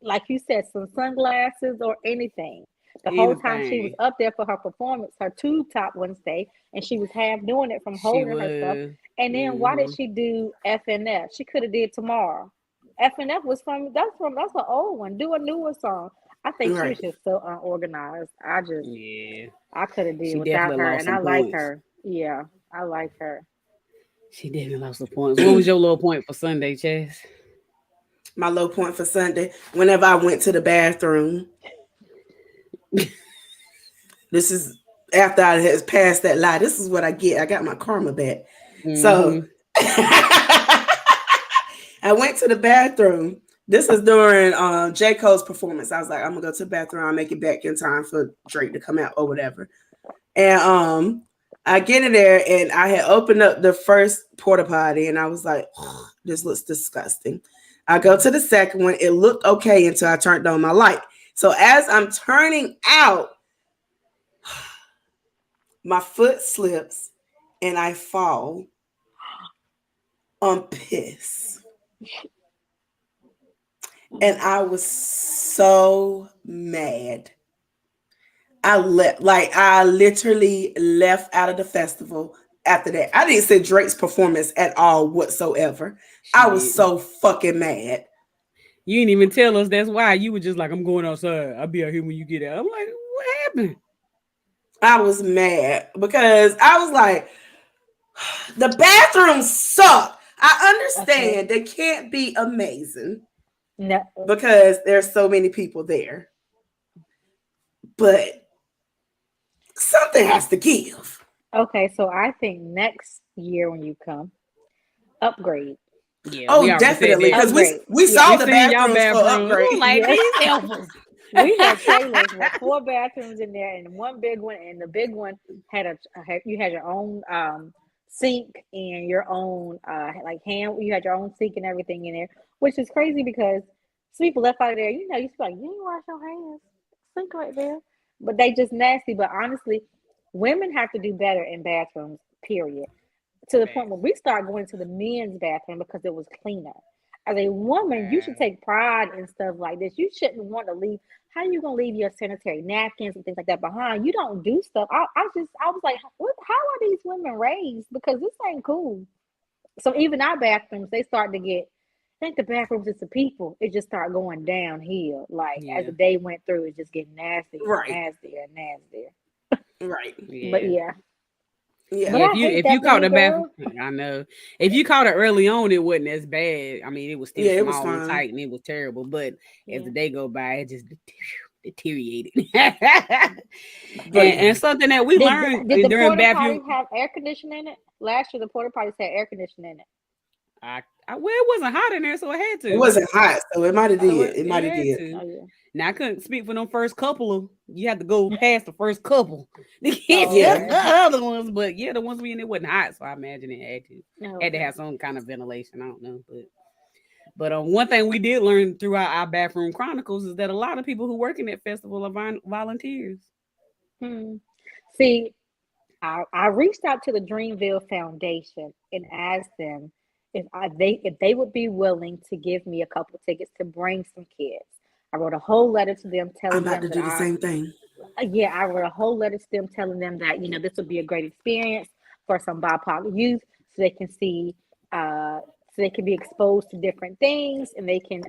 like you said, some sunglasses or anything. The whole time she was up there for her performance, her tube top Wednesday, and she was half doing it from holding herself. And then why did she do FNF? She could have did Tomorrow. FNF was that's an old one. Do a newer song. I think she was just so unorganized. I could have did without her, and I like her. Yeah, I like her. She definitely lost some points. What was your low point for Sunday, Chaz? My low point for Sunday, whenever I went to the bathroom. This is after I had passed that lie. This is what I get. I got my karma back. So I went to the bathroom. This is during J. Cole's performance. I was like, I'm gonna go to the bathroom. I'll make it back in time for Drake to come out or whatever. And I get in there and I had opened up the first porta potty and I was like, oh, this looks disgusting. I go to the second one. It looked okay until I turned on my light. So as I'm turning out, my foot slips and I fall on piss. And I was so mad. I literally left out of the festival after that. I didn't see Drake's performance at all whatsoever. I was so fucking mad. You didn't even tell us that's why. You were just like, I'm going outside. I'll be out here when you get out. I'm like, what happened? I was mad because I was like, the bathrooms suck. I understand they can't be amazing. No. Because there's so many people there. But something has to give. Okay, so I think next year when you come, upgrade. Yeah, definitely. Because we saw the bathrooms for upgrade. Like these elbows. We had trailers with 4 bathrooms in there and one big one, and the big one you had your own sink and your own you had your own sink and everything in there, which is crazy because people left out of there, you used to be like, you didn't wash your hands, sink right there. But they just nasty. But honestly, women have to do better in bathrooms, period. to the point where we started going to the men's bathroom because it was cleaner. As a woman, you should take pride in stuff like this. You shouldn't want to leave. How are you gonna leave your sanitary napkins and things like that behind? You don't do stuff. I was like, what? How are these women raised? Because this ain't cool. So even our bathrooms, they start to get. I think the bathrooms is the people. It just started going downhill. Like as the day went through, it just getting nastier, nastier, and nastier. Right. Yeah. But yeah. Yeah. But If you caught the bathroom, I know. If you caught it early on, it wasn't as bad. I mean, it was still small and tight, and it was terrible. But as the day go by, it just deteriorated. and something that we learned did the during porta bathroom potties have air conditioning in it? Last year, the porta potties had air conditioning in it. Well, it wasn't hot in there, so it had to. It wasn't hot, so it might have did. It might have did. Oh, yeah. Now I couldn't speak for them first couple of. You had to go past the first couple to get the other ones, but the ones we in it wasn't hot, so I imagine it had to have some kind of ventilation. I don't know, but one thing we did learn throughout our bathroom chronicles is that a lot of people who work in that festival are volunteers. See, I reached out to the Dreamville Foundation and asked them if they would be willing to give me a couple of tickets to bring some kids. I wrote a whole letter to them telling them I'm about to do the same thing. Yeah, I wrote a whole letter to them telling them that this would be a great experience for some BIPOC youth, so they can see, so they can be exposed to different things and they can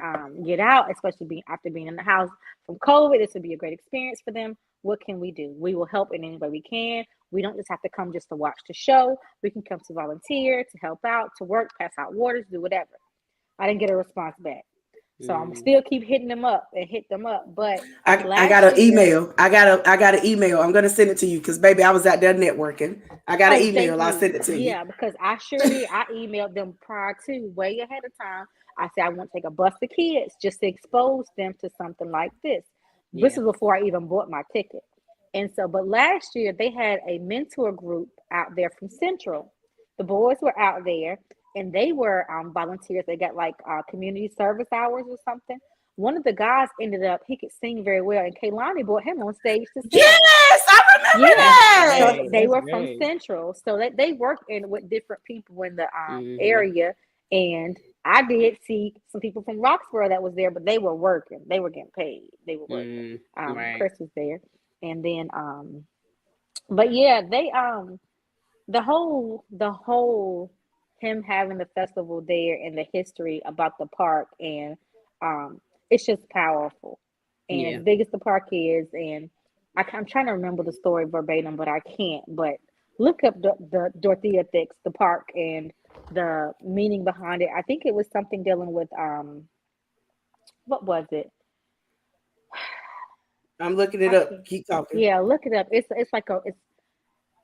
get out, especially after being in the house from COVID. This would be a great experience for them. What can we do? We will help in any way we can. We don't just have to come just to watch the show. We can come to volunteer, to help out, to work, pass out waters, do whatever. I didn't get a response back. So I'm still keep hitting them up and hit them up. But I got an email. I got an email. I'm gonna send it to you because baby, I was out there networking. I got an email. I'll send it to you. Yeah, because I emailed them prior to, way ahead of time. I said I want to take a bus of kids just to expose them to something like this. This is before I even bought my ticket. And so, but last year they had a mentor group out there from Central. The boys were out there and they were volunteers. They got like community service hours or something. One of the guys ended up, he could sing very well, and Kaylani brought him on stage to sing. Yes, I remember that. So they were from Central, so they worked with different people in the area. And I did see some people from Roxborough that was there, but they were working. They were getting paid. They were working. Chris was there, and then but yeah, they the whole him having the festival there and the history about the park, and it's just powerful. And as big as the park is, and I'm trying to remember the story verbatim, but I can't. But look up the Dorothea Thicks, the park, and the meaning behind it. I think it was something dealing with what was it? I'm looking it up. Keep talking. Yeah, look it up. It's like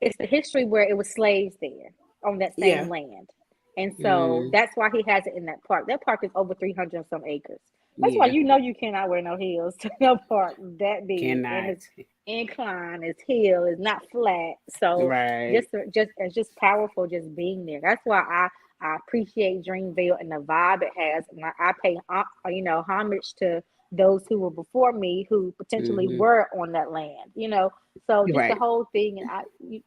it's the history where it was slaves there on that same land. And so that's why he has it in that park. That park is over 300 and some acres. That's why you cannot wear no heels to no park that big. And it's incline, it's hill, it's not flat. So it's just powerful just being there. That's why I appreciate Dreamville and the vibe it has. And I pay homage to those who were before me who potentially were on that land. So just the whole thing, and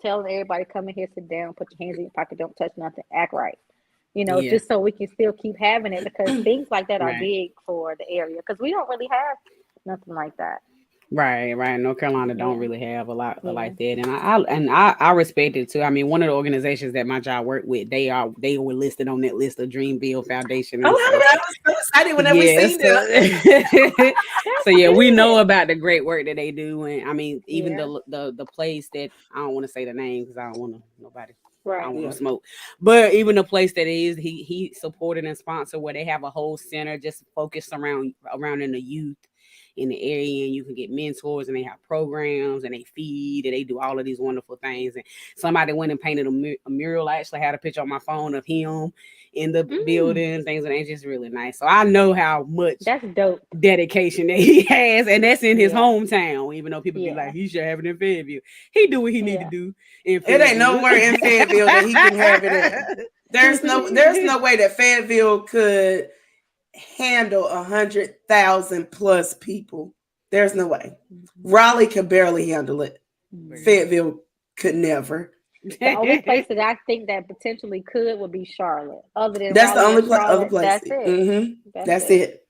telling everybody, come in here, sit down, put your hands in your pocket, don't touch nothing, act right. Just so we can still keep having it, because things like that are big for the area, because we don't really have nothing like that. Right. North Carolina don't really have a lot like that, and I respect it too. I mean, one of the organizations that my job worked with, they were listed on that list of Dreamville Foundation. I was so excited whenever we seen them. So we know about the great work that they do, and I mean, even the place that, I don't want to say the name because I don't want nobody. I don't want to smoke, but even the place that is, he supported and sponsored, where they have a whole center just focused around in the youth in the area, and you can get mentors, and they have programs, and they feed, and they do all of these wonderful things. And somebody went and painted a mural. I actually had a picture on my phone of him in the building, things, and it's just really nice. So I know how much that's dope dedication that he has, and that's in his hometown. Even though people be like, he should have it in Fayetteville, he do what he need to do in Fayetteville. It ain't nowhere in Fayetteville that he can have it in. There's no way that Fayetteville could handle 100,000 plus people. There's no way. Raleigh could barely handle it. Fayetteville could never. The only place that I think that potentially could would be Charlotte. Other than That's the Raleigh only or other Charlotte, place. that's it. Mm-hmm. That's it.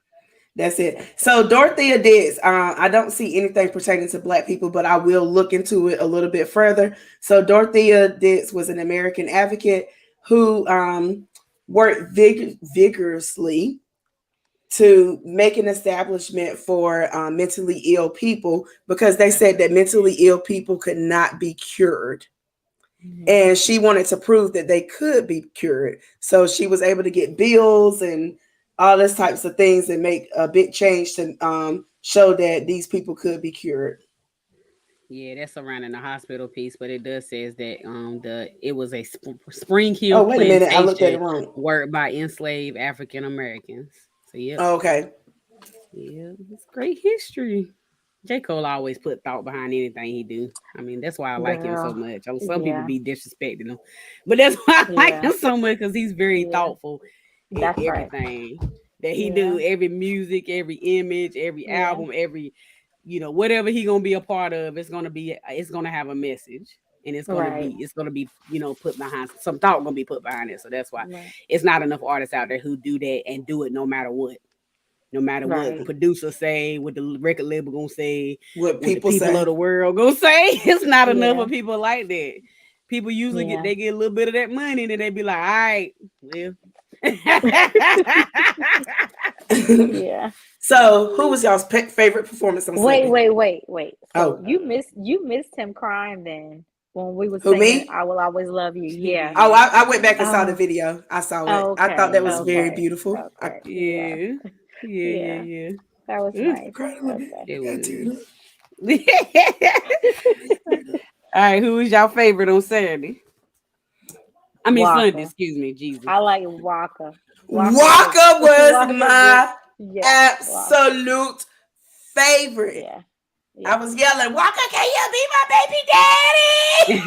That's it. So Dorothea Dix, I don't see anything pertaining to Black people, but I will look into it a little bit further. So Dorothea Dix was an American advocate who worked vigorously to make an establishment for mentally ill people, because they said that mentally ill people could not be cured. And she wanted to prove that they could be cured. So she was able to get bills and all those types of things and make a big change to show that these people could be cured. Yeah, that's surrounding the hospital piece, but it does says that it was a Spring Hill Oh, wait a minute, I looked at it plantation wrong. worked by enslaved African Americans. So yeah. Okay. Yeah, it's great history. J. Cole always put thought behind anything he do. I mean, that's why I like him so much. Some people be disrespecting him, but that's why I like him so much, because he's very thoughtful in everything that he do. Every music, every image, every album, every whatever he gonna be a part of, it's gonna have a message, and it's gonna be put behind some thought gonna be put behind it. So that's why it's not enough artists out there who do that and do it no matter what. No matter what the producer say, what the record label gonna say, what the people say. of the world gonna say, it's not enough of people like that. People usually get a little bit of that money, and then they be like, all right, well. Yeah. So who was y'all's favorite performance on Wait. So you missed him crying then when we were singing I Will Always Love You. Yeah. Oh, I went back and saw the video. I saw it. Okay. I thought that was very beautiful. Okay. Yeah. That was nice. It was. All right, who was your favorite on Saturday? I mean Sunday, excuse me, Jesus. I like Waka. Waka was my absolute favorite. Yeah. I was yelling, Waka, can you be my baby daddy?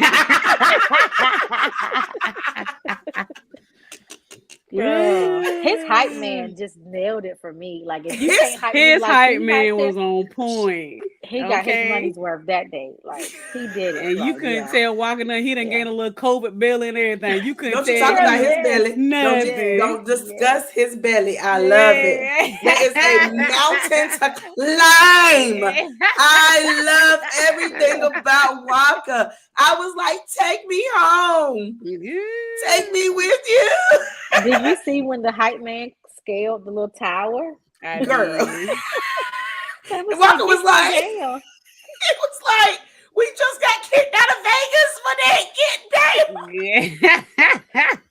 His hype man just nailed it for me. Like if you can't hype his hype man was on point. He got his money's worth that day. Like he did it. And you couldn't tell walking up, he done gained a little COVID belly and everything. You couldn't Don't tell. you talk about his belly. Nothing. Don't discuss his belly. I love it. That is a mountain to climb. I love everything about Waka. I was like, take me home. Take me with you. Did you see when the hype man scaled the little tower? Girl. Waka was like, it was like, we just got kicked out of Vegas, but they getting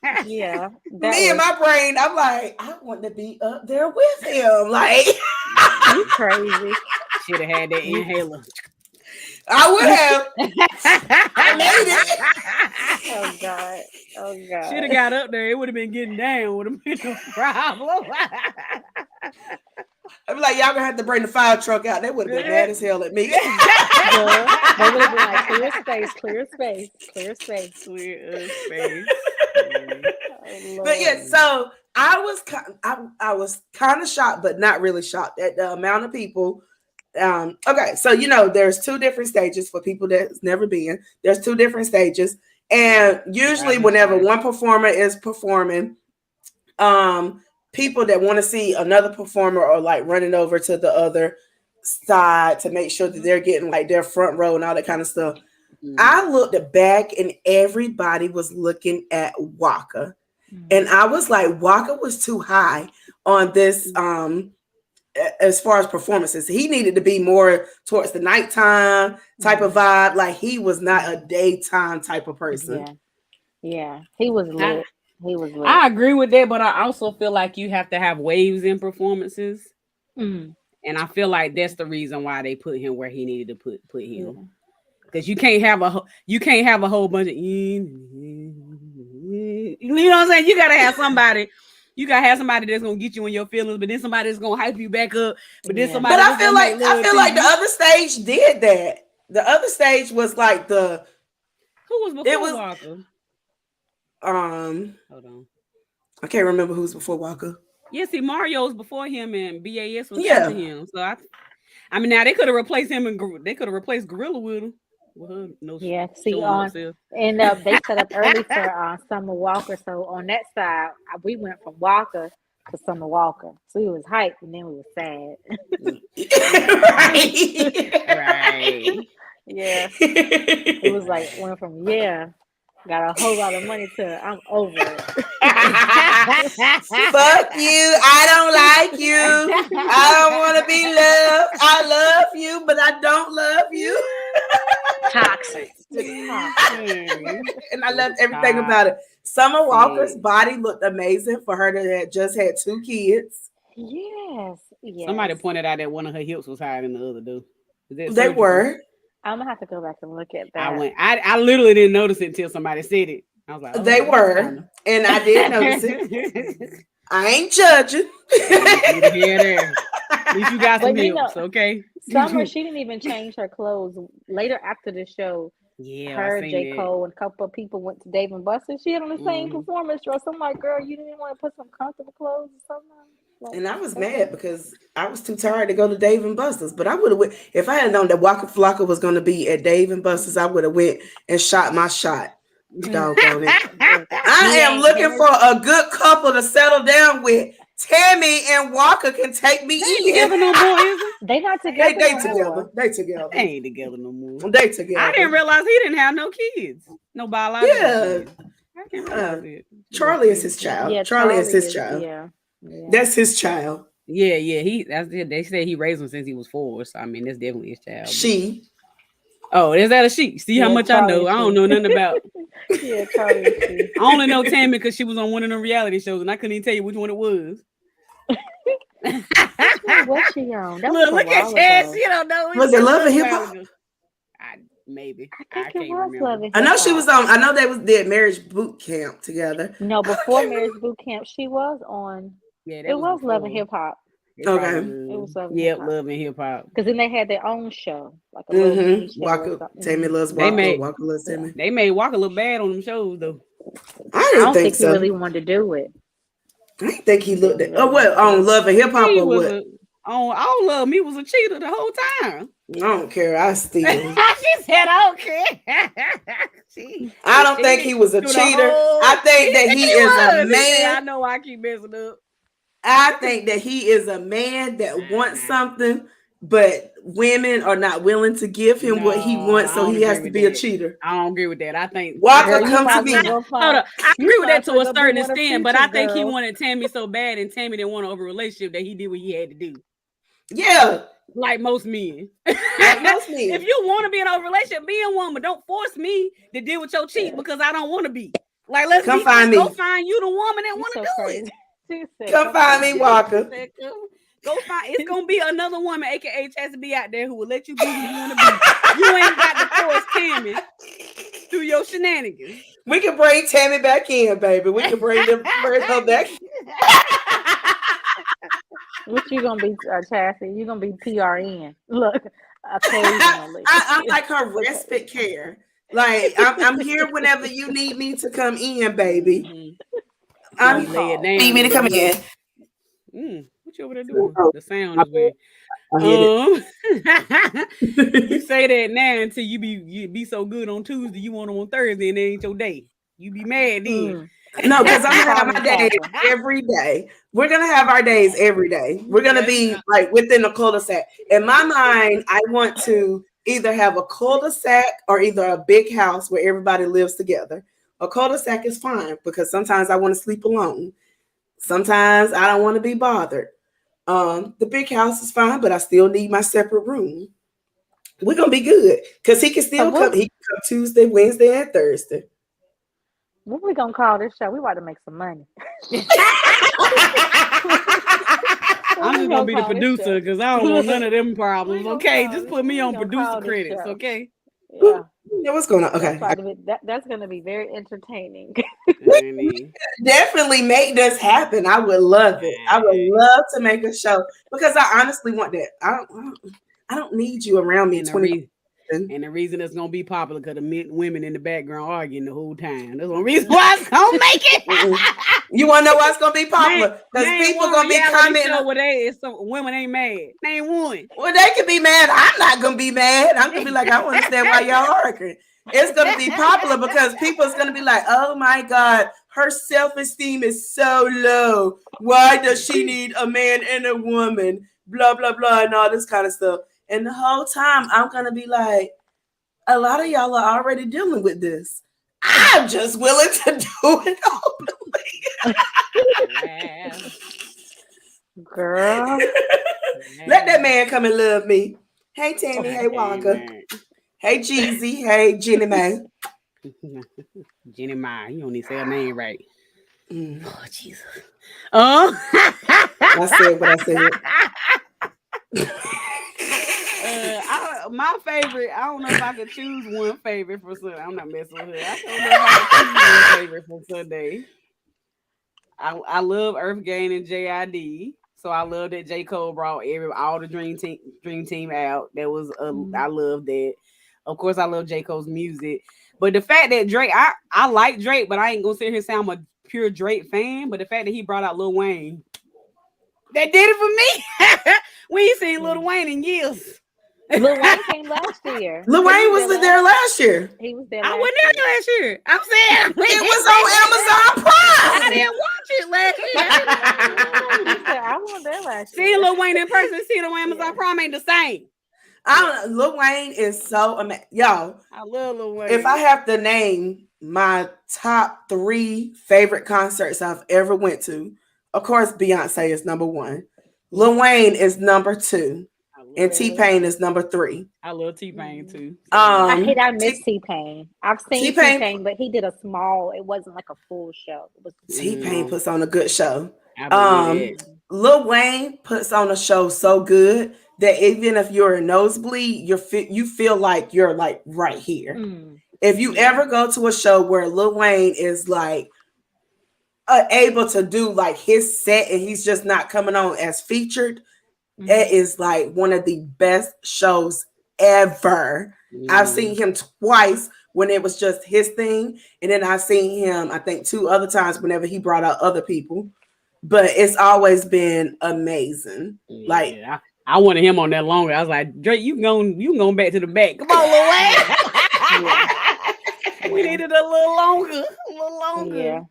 down. Yeah. Me and my brain, I'm like, I want to be up there with him. Like, you crazy. Should have had that inhaler. I would have. I made it. Oh God. Should have got up there. It would have been getting down. Would have been no problem. I'd be like, y'all gonna have to bring the fire truck out. They would have been mad as hell at me. They would have been like, clear space. But yeah, so I was kind of shocked, but not really shocked at the amount of people. Okay, so there's two different stages for people that's never been. There's two different stages, and usually whenever one performer is performing, people that want to see another performer are like running over to the other side to make sure that they're getting like their front row and all that kind of stuff. I looked back and everybody was looking at Waka, and I was like, Waka was too high on this. As far as performances, he needed to be more towards the nighttime type of vibe. Like he was not a daytime type of person. Yeah, he was lit. I agree with that, but I also feel like you have to have waves in performances, and I feel like that's the reason why they put him where he needed to put him, because you can't have a whole bunch of you know what I'm saying. You gotta have somebody. You gotta have somebody that's gonna get you in your feelings, but then somebody that's gonna hype you back up. But then somebody. But I feel like the other stage did that. The other stage was like the. Who was before Walker? Hold on. I can't remember who's before Walker. Yeah, see, Mario's before him and BAS was after him. So I mean, now they could have replaced him and they could have replaced Gorilla with him. with her no Yeah, see showing on herself. and they set up early for Summer Walker. So on that side, we went from Walker to Summer Walker. So we was hyped and then we was sad. Right. Right. Yeah, it was like went from got a whole lot of money to I'm over it. Fuck you. I don't like you. I don't want to be loved. I love you, but I don't love you. Toxic. Just toxic. And I loved everything about it. Summer Walker's body looked amazing for her to have just had 2 kids. Yes. Somebody pointed out that one of her hips was higher than the other dude. They were. I'm gonna have to go back and look at that. I literally didn't notice it until somebody said it. I was like, oh, they were, and I did notice it. I ain't judging. At least you got some hips, okay? Summer, she didn't even change her clothes. Later after the show, her, J. Cole, and a couple of people went to Dave and Buster's. She had on the same performance dress. I'm like, girl, you didn't want to put some comfortable clothes or something? Like, and I was mad because I was too tired to go to Dave and Buster's. But I would have went if I had known that Waka Flocka was going to be at Dave and Buster's. I would have went and shot my shot. Doggone it. I am looking for a good couple to settle down with. Tammy and Walker can take me in. Together no more, is it? They not together. They together. They together. They ain't together no more. They together. I didn't realize he didn't have no kids. No biological kids. I didn't realize it. Charlie is his child. Yeah, Charlie is his child. Yeah. That's his child. Yeah. That's it. They said he raised him since he was 4. So I mean, that's definitely his child. She. Oh, is that a she? See how much Charlie I know. I don't know nothing about. Yeah, Charlie. I only know Tammy because she was on one of them reality shows, and I couldn't even tell you which one it was. What's she on? That Look at Chad. She don't know. Was it Love and Hip Hop? Maybe. I think it can't was remember. Love and I know Hip she was on. I know they did Marriage Boot Camp together. No, before Marriage Boot Camp, she was on. Yeah, it was Love and Hip Hop. Okay. It was Love and Yep, Hip Hop. Love and Hip Hop. Because then they had their own show, like a little mini show. Walker, Tammy loves Walker. Walker loves Tammy. They made Walker look bad on them shows though. I don't think so. He really wanted to do it. I didn't think he looked at. Oh, what on Love and Hip Hop or what? On All Love Me was a cheater the whole time. I don't care. I steal. She said, I don't care. I don't think he was a cheater. I think that he is a man. I know I keep messing up. I think that he is a man that wants something, but women are not willing to give him what he wants, so he has to be a cheater. I don't agree with that. I think Walker come to me. Hold up. I agree with that to a certain extent, but I think he wanted Tammy so bad, and Tammy didn't want an open relationship that he did what he had to do. Yeah. Like most men. Like most men. If you want to be in a relationship, be a woman. Don't force me to deal with your cheat because I don't want to be. Like, let's come find me. Go find you the woman that want to do crazy. it. Come find me, Walker. Go find. It's gonna be another woman, aka Chastity B, out there who will let you be who you want to be. You ain't got to force Tammy through your shenanigans. We can bring Tammy back in, baby. We can bring her back. What you gonna be, Chastity? You gonna be PRN? Look, occasionally. I'm like her respite care. Like I'm here whenever you need me to come in, baby. Need me to come in. What you over there doing? The sound is weird. You say that now until you be so good on Tuesday, you want them on Thursday, and it ain't your day. You be mad then. No, because I'm gonna have my days every day. We're gonna have our days every day. We're gonna be like within a cul-de-sac. In my mind, I want to either have a cul-de-sac or either a big house where everybody lives together. A cul-de-sac is fine because sometimes I want to sleep alone. Sometimes I don't want to be bothered. The big house is fine, but I still need my separate room. We're gonna be good because he can still come. He can come Tuesday, Wednesday, and Thursday. What we gonna call this show? We want to make some money. I'm just gonna be the producer because I don't want none of them problems. Okay, just put me on producer credits. Okay. Yeah. Yeah, what's going on? Okay. That's gonna be very entertaining. Definitely make this happen. I would love it. I would love to make a show because I honestly want that. I don't need you around me 20. And the reason it's gonna be popular because the women in the background arguing the whole time. That's one reason why it's gonna make it. You want to know what's gonna be popular? Because people gonna be commenting. Where some women ain't mad. Name one. Well, they can be mad. I'm not gonna be mad. I'm gonna be like, I understand why y'all arguing. It's gonna be popular because people's gonna be like, oh my God, her self-esteem is so low. Why does she need a man and a woman? Blah blah blah and all this kind of stuff. And the whole time I'm gonna be like, a lot of y'all are already dealing with this. I'm just willing to do it openly. Girl. Let that man come and love me. Hey Tammy, hey Wonka. Hey Jeezy, hey Jenny Mae. Jenny Mae, you don't need to say her name right. Oh Jesus. I said what I said. My favorite, I don't know if I could choose one favorite for Sunday. I'm not messing with her. I don't know if I could choose one favorite for Sunday. I love Earth Gang and JID. So I love that J. Cole brought all the Dream Team out. That was I love that. Of course, I love J. Cole's music. But the fact that Drake, I like Drake, but I ain't gonna sit here and say I'm a pure Drake fan. But the fact that he brought out Lil Wayne, that did it for me. We ain't seen Lil Wayne in years. Lil Wayne came last year. Lil Wayne was there last year. He was there. I wasn't there last year. I'm saying it was on Amazon Prime. I didn't watch it last year. I wasn't there last year. Seeing Lil Wayne in person, seeing on Amazon Prime ain't the same. Lil Wayne is so amazing. Yo, I love Lil Wayne. If I have to name my top 3 favorite concerts I've ever went to, of course, Beyonce is number 1. Lil Wayne is number 2. And T-Pain is number 3. I love T-Pain too. I miss T-Pain. I've seen T-Pain, but he did a small. It wasn't like a full show. It was T-Pain puts on a good show. Lil Wayne puts on a show so good that even if you're a nosebleed, you feel like you're like right here. If you ever go to a show where Lil Wayne is like able to do like his set and he's just not coming on as featured. It is like one of the best shows ever. I've seen him twice when it was just his thing. And then I've seen him, I think 2 other times whenever he brought out other people. But it's always been amazing. Yeah, like I wanted him on that longer. I was like, Drake, you going back to the back. Come on, Lil Wayne. We needed a little longer. Yeah.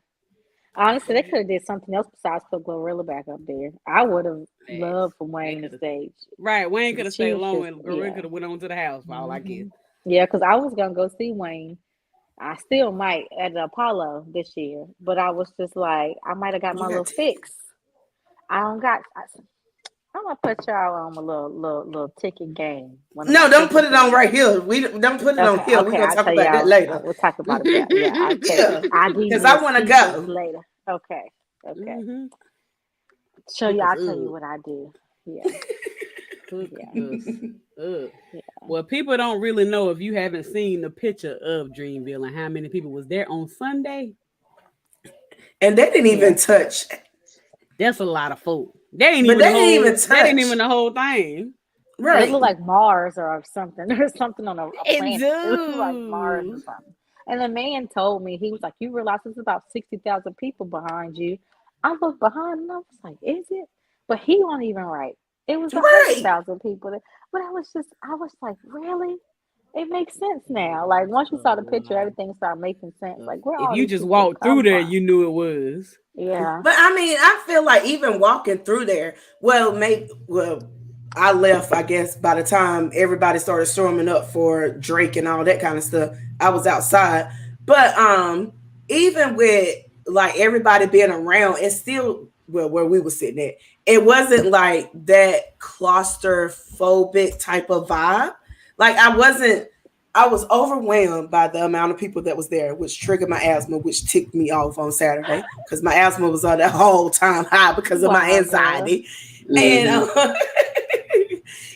Honestly, they could have did something else besides put Glorilla back up there. I would have loved for Wayne to stage. Right, Wayne could have stayed long and Glorilla could have went on to the house for all I care. Yeah, because I was gonna go see Wayne. I still might at the Apollo this year, but I was just like, I might have got my little fix. I'm gonna put y'all on a little ticket game. No, don't put it on right here. We don't put it on here. We're gonna talk about that later. We'll talk about it. Yeah, because I want to go later. Okay. Show you. I'll tell you what I do. Yeah. Well, people don't really know if you haven't seen the picture of Dreamville and how many people was there on Sunday. And they didn't even touch. That's a lot of folk. They ain't even touch. That ain't even the whole thing. Right. It looked like Mars or something. There's something on a planet. It looked like Mars or something. And the man told me, he was like, you realize there's about 60,000 people behind you. I looked behind and I was like, is it? But he wasn't even right. It was 100,000 people. But I was like, really? It makes sense now. Like once you saw the picture, everything started making sense. Like if you just walked through there, you knew it was. Yeah. But I mean, I feel like even walking through there, I left, I guess, by the time everybody started storming up for Drake and all that kind of stuff. I was outside. But even with like everybody being around, it's still where we were sitting at. It wasn't like that claustrophobic type of vibe. Like I was overwhelmed by the amount of people that was there, which triggered my asthma, which ticked me off on Saturday because my asthma was on that whole time high because of my anxiety. And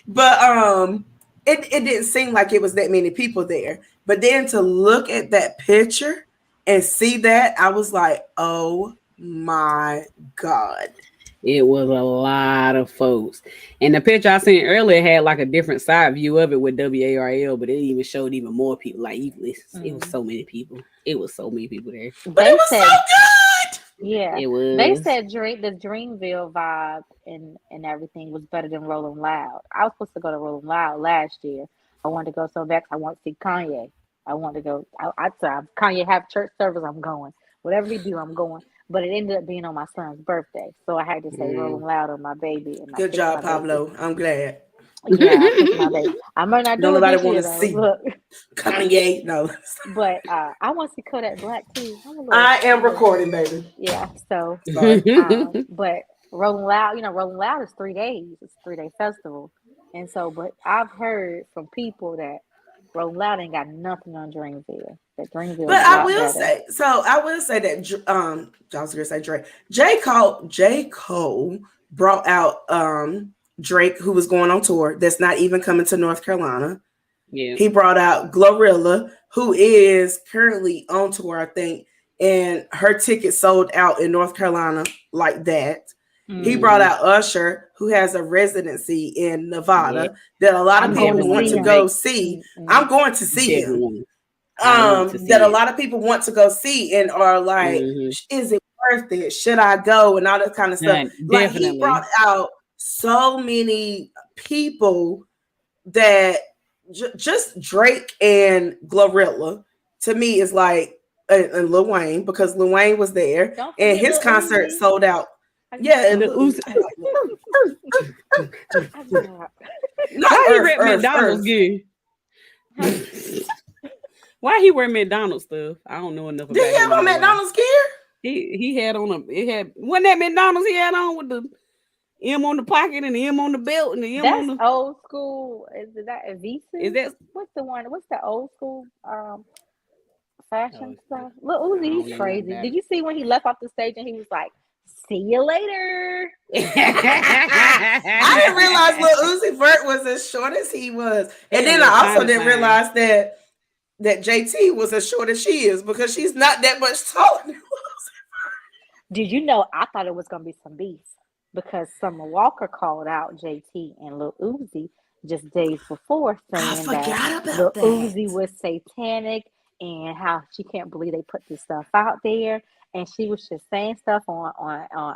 but it didn't seem like it was that many people there. But then to look at that picture and see that, I was like, oh my God. It was a lot of folks. And the picture I seen earlier had like a different side view of it with WARL, but it even showed even more people. Like it was so many people. It was so many people there. But it was so good. Yeah, It they was. said the Dreamville vibe and everything was better than Rolling Loud. I was supposed to go to Rolling Loud last year. I wanted to go so bad 'cause I want to see Kanye. I want to go. I said Kanye have church service. I'm going. Whatever he do, I'm going. But it ended up being on my son's birthday, so I had to say Rolling Loud on my baby, and I Good picked job, my baby. Pablo. I'm glad. Yeah, I picked my baby. I might not Don't do it nobody this want year to though. see Look, Kanye. No. but I want to see Kodak Black too. I I'm am a little, recording, baby. yeah. So Sorry. But Rolling Loud, Rolling Loud is 3 days. It's a 3-day festival. And so, but I've heard from people that Rolling Loud ain't got nothing on Dreamville. That Dreamville But is a lot better. I will say that I was gonna say Drake. J. Cole brought out Drake, who was going on tour, that's not even coming to North Carolina. Yeah. He brought out Glorilla, who is currently on tour, I think, and her ticket sold out in North Carolina like that. He brought out Usher, who has a residency in Nevada that a lot of I'm going people to want see to him. go see. I'm going to see him. Definitely. I want to see That a it. lot of people want to go see and are like, is it worth it? Should I go? And all that kind of stuff. Like, he brought out so many people that just Drake and Glorilla to me is like, and Lil Wayne, because Lil Wayne was there and his concert sold out. Yeah, and Uzi. not Why he Earth, wear McDonald's gear? Why he wear McDonald's stuff? I don't know enough about Did he have on McDonald's gear? He had on wasn't that McDonald's he had on with the M on the pocket and the M on the belt and the M on the old school. Is that a Visa? Is that what's the old school fashion stuff? Lil Uzi, he's crazy. Did you see when he left off the stage and he was like, "See you later"? I didn't realize Lil Uzi Vert was as short as he was, and then I also didn't realize that JT was as short as she is, because she's not that much taller than Lil Uzi Vert. Did you know? I thought it was gonna be some beef because Summer Walker called out JT and Lil Uzi just days before, saying that Lil Uzi was satanic and how she can't believe they put this stuff out there. And she was just saying stuff on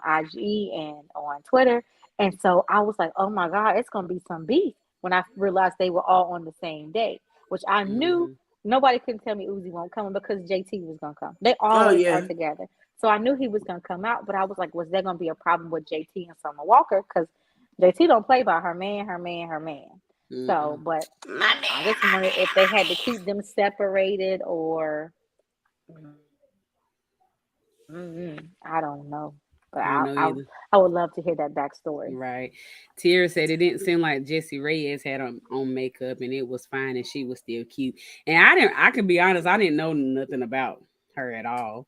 IG and on Twitter. And so I was like, oh my God, it's going to be some beef, when I realized they were all on the same day, which I knew nobody could tell me Uzi won't come because JT was going to come. They always are together. So I knew he was going to come out, but I was like, was there going to be a problem with JT and Summer Walker? Because JT don't play by her man. So, but I just wondered if they had to keep them separated or I don't know. But I would love to hear that backstory. Right. Tierra said it didn't seem like Jessie Reyes had on makeup and it was fine and she was still cute. And I can be honest, I didn't know nothing about her at all.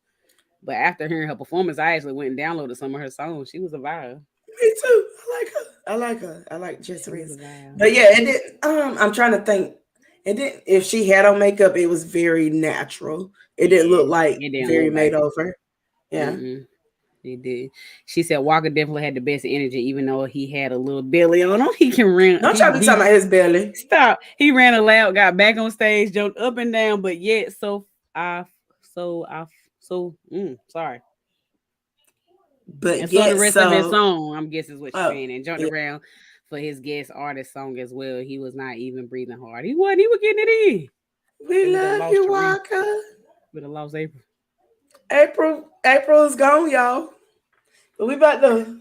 But after hearing her performance, I actually went and downloaded some of her songs. She was a vibe. Me too. I like her. I like Jessie Reyes. But yeah, it did. I'm trying to think. It did. If she had on makeup, it was very natural. It didn't look like very made over. Yeah. He did. She said Walker definitely had the best energy, even though he had a little belly on him. He can run. Don't y'all be talking about his belly. Stop. He ran a lap, got back on stage, jumped up and down, but yet sorry. But and so the rest of his song, I'm guessing is what you're saying, and jumped around for his guest artist song as well. He was not even breathing hard. He was getting it in. We love you, Walker. With a lost April. April is gone, y'all. But we about to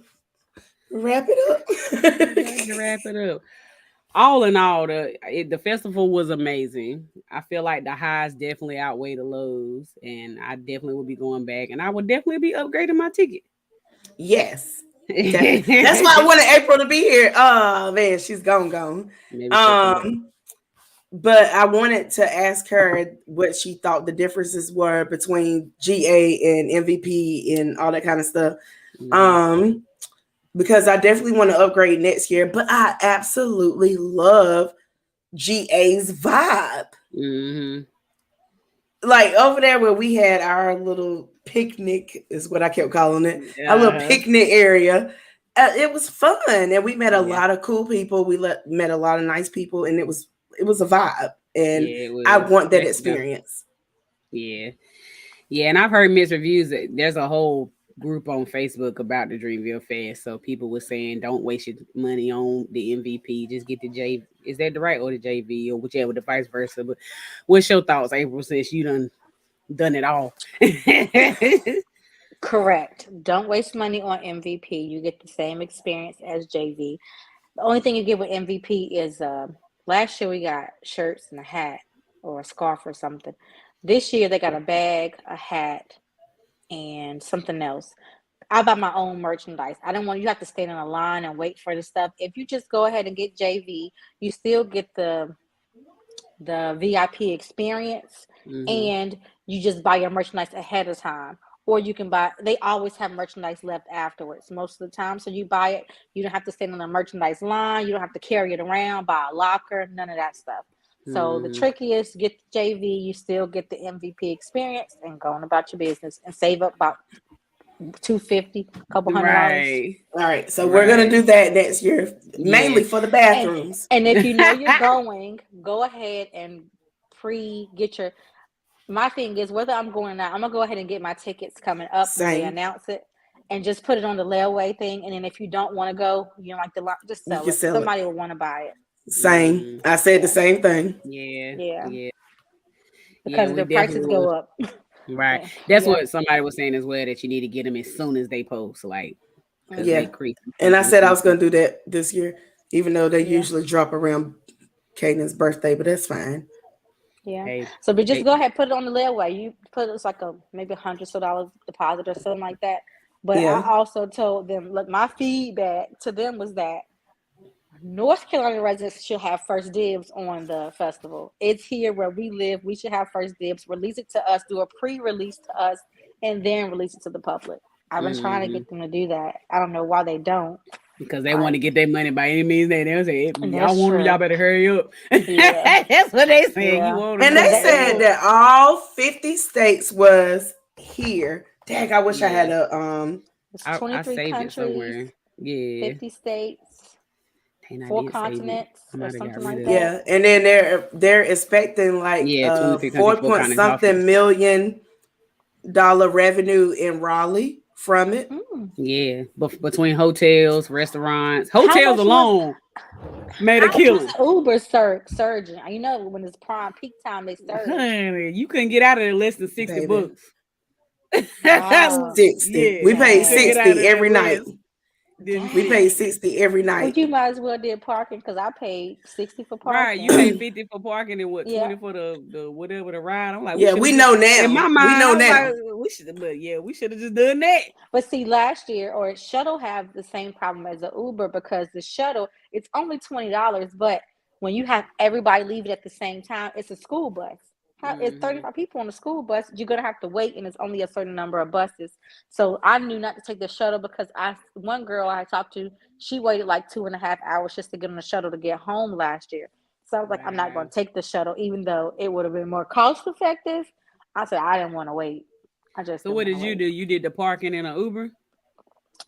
wrap it up. All in all, the festival was amazing. I feel like the highs definitely outweigh the lows, and I definitely will be going back, and I would definitely be upgrading my ticket. Yes. That's why I wanted April to be here. Oh man, she's gone. But I wanted to ask her what she thought the differences were between GA and MVP and all that kind of stuff. Because I definitely want to upgrade next year, but I absolutely love GA's vibe. Like over there where we had our little picnic is what I kept calling it. Our little picnic area. It was fun, and we met a lot of cool people. We met a lot of nice people, and it was a vibe, and I want that experience. Yeah, and I've heard mixed reviews that there's a whole group on Facebook about the Dreamville Fest. So people were saying, don't waste your money on the MVP. Just get the J. Is that the right or the JV or whichever, the vice versa? But what's your thoughts, April? Since you done it all. Correct. Don't waste money on MVP. You get the same experience as JV. The only thing you get with MVP is last year we got shirts and a hat or a scarf or something. This year they got a bag, a hat, and something else. I buy my own merchandise. I don't want you have to stand in a line and wait for the stuff. If you just go ahead and get JV, you still get the VIP experience, and you just buy your merchandise ahead of time. Or you can buy, they always have merchandise left afterwards most of the time. So you buy it, you don't have to stand in the merchandise line, you don't have to carry it around, buy a locker, none of that stuff. So the trick is get the JV, you still get the MVP experience, and go on about your business and save up about $250, a couple $100. Right. All right. So we're gonna do that next year, mainly for the bathrooms. And if you know you're going, go ahead and get your. My thing is, whether I'm going or not, I'm gonna go ahead and get my tickets coming up when they announce it, and just put it on the layaway thing. And then if you don't want to go, you don't like the lot, just sell it. Somebody will want to buy it. Same. I said the same thing. Yeah. Because the prices go up. Right. That's what somebody was saying as well, that you need to get them as soon as they post. Like, yeah. And I said I was going to do that this year, even though they usually drop around Caden's birthday, but that's fine. Yeah. Hey, so, but just go ahead, put it on the layaway. You put it's like maybe $100 deposit or something like that. But I also told them, look, my feedback to them was that North Carolina residents should have first dibs on the festival. It's here where we live. We should have first dibs. Release it to us, do a pre-release to us, and then release it to the public. I've been trying to get them to do that. I don't know why they don't. Because they want to get their money by any means. They'll say, y'all want them, y'all better hurry up. That's what they said. And they said that all 50 states was here. Dang, I wish I had a 23 countries, 50 states. 4 continents or something like that. Yeah, and then they're expecting like 4 million revenue in Raleigh from it. Yeah, but between hotels, restaurants, hotels alone made a killing. Uber surging. You know, when it's prime peak time, they surge. Honey, you couldn't get out of there less than $60. Wow. 60. We paid 60 every night. We paid 60 every night. Well, you might as well did parking because I paid 60 for parking. Right, you paid 50 for parking and what 20 for the whatever the ride. I'm like, we know now. In my mind, we know now. Like, we should have just done that. But see, last year shuttle have the same problem as the Uber because the shuttle it's only $20, but when you have everybody leaving at the same time, it's a school bus. It's 35 people on the school bus. You're gonna have to wait, and it's only a certain number of buses. So I knew not to take the shuttle because one girl I talked to, she waited like 2.5 hours just to get on the shuttle to get home last year. So I was like, I'm not going to take the shuttle, even though it would have been more cost effective. I said I didn't want to wait. So what did you do? You did the parking in an Uber?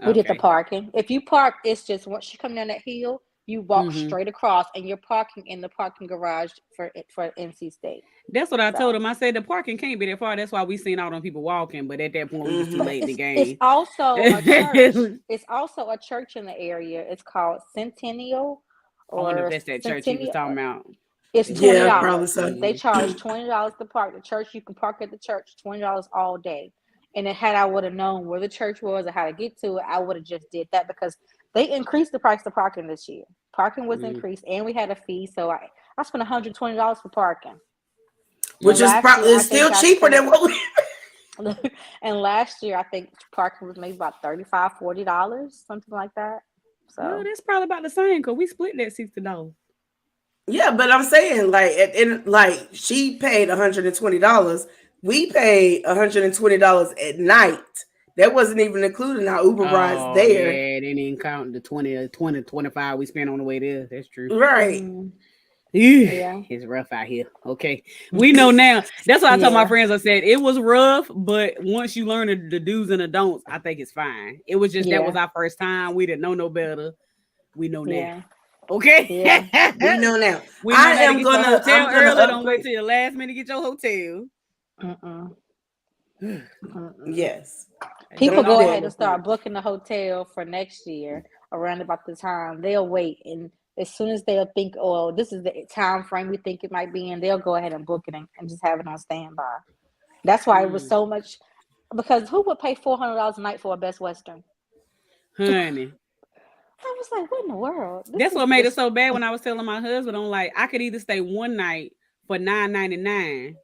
We did the parking. If you park, it's just once you come down that hill, you walk straight across, and you're parking in the parking garage for NC State. That's what I told him. I said the parking can't be that far. That's why we seen all them people walking. But at that point, it was too late in the game. It's also a church. It's also a church in the area. It's called Centennial. I wonder if that's that church he was talking about. It's $20. Yeah, probably so. They charge $20 to park. The church, you can park at the church $20 all day. And had I would have known where the church was or how to get to it, I would have just did that because they increased the price of parking this year. Parking was increased, and we had a fee. So I spent $120 for parking. Which is probably still cheaper than what we. And last year, I think parking was maybe about $35, $40, something like that. So that's probably about the same because we split that $60. Yeah, but I'm saying like she paid $120. We paid $120 at night. That wasn't even including our Uber rides there. Yeah, they didn't count the 20, 25 we spent on the way there. That's true. Right. Yeah, it's rough out here. Okay, we know now. That's what I told my friends. I said it was rough, but once you learn the do's and the don'ts, I think it's fine. It was just that was our first time. We didn't know no better. We know now. Okay, we know now. I am gonna hotel early. Don't wait till the last minute to get your hotel. Yes. People Don't do go that. ahead and start booking the hotel for next year around about the time. They'll wait, and as soon as they'll think, oh, this is the time frame we think it might be in, they'll go ahead and book it and just have it on standby. That's why it was so much. Because who would pay $400 a night for a Best Western? Honey. I was like, what in the world? That's what made it so bad when I was telling my husband, I'm like, I could either stay one night for $9.99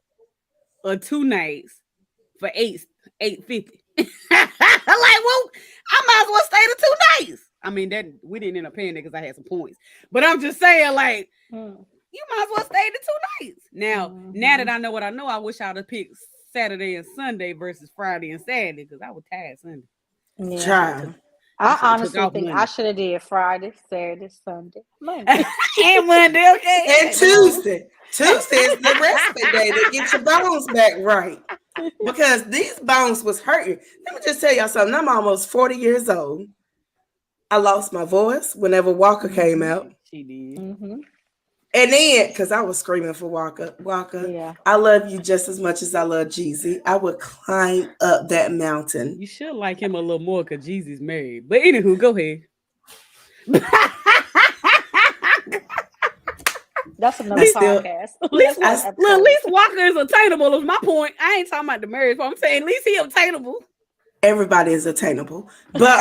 or 2 nights for $8.50. I'm like, well, I might as well stay the 2 nights. I mean, that we didn't end up paying it because I had some points. But I'm just saying, like, you might as well stay the 2 nights. Now that I know what I know, I wish I'd have picked Saturday and Sunday versus Friday and Saturday because I was tired Sunday. Yeah. I honestly think I should have did Friday, Saturday, Sunday, Monday. And Monday, okay. And Tuesday. Tuesday is the respite day to get your bones back right. Because these bones was hurting. Let me just tell y'all something. I'm almost 40 years old. I lost my voice whenever Walker came out. She did. Mm-hmm. And then, because I was screaming for Walker, I love you just as much as I love Jeezy. I would climb up that mountain. You should like him a little more because Jeezy's married. But anywho, go ahead. That's another podcast. At least Walker is attainable is my point. I ain't talking about the marriage, but I'm saying at least he obtainable. Everybody is attainable. But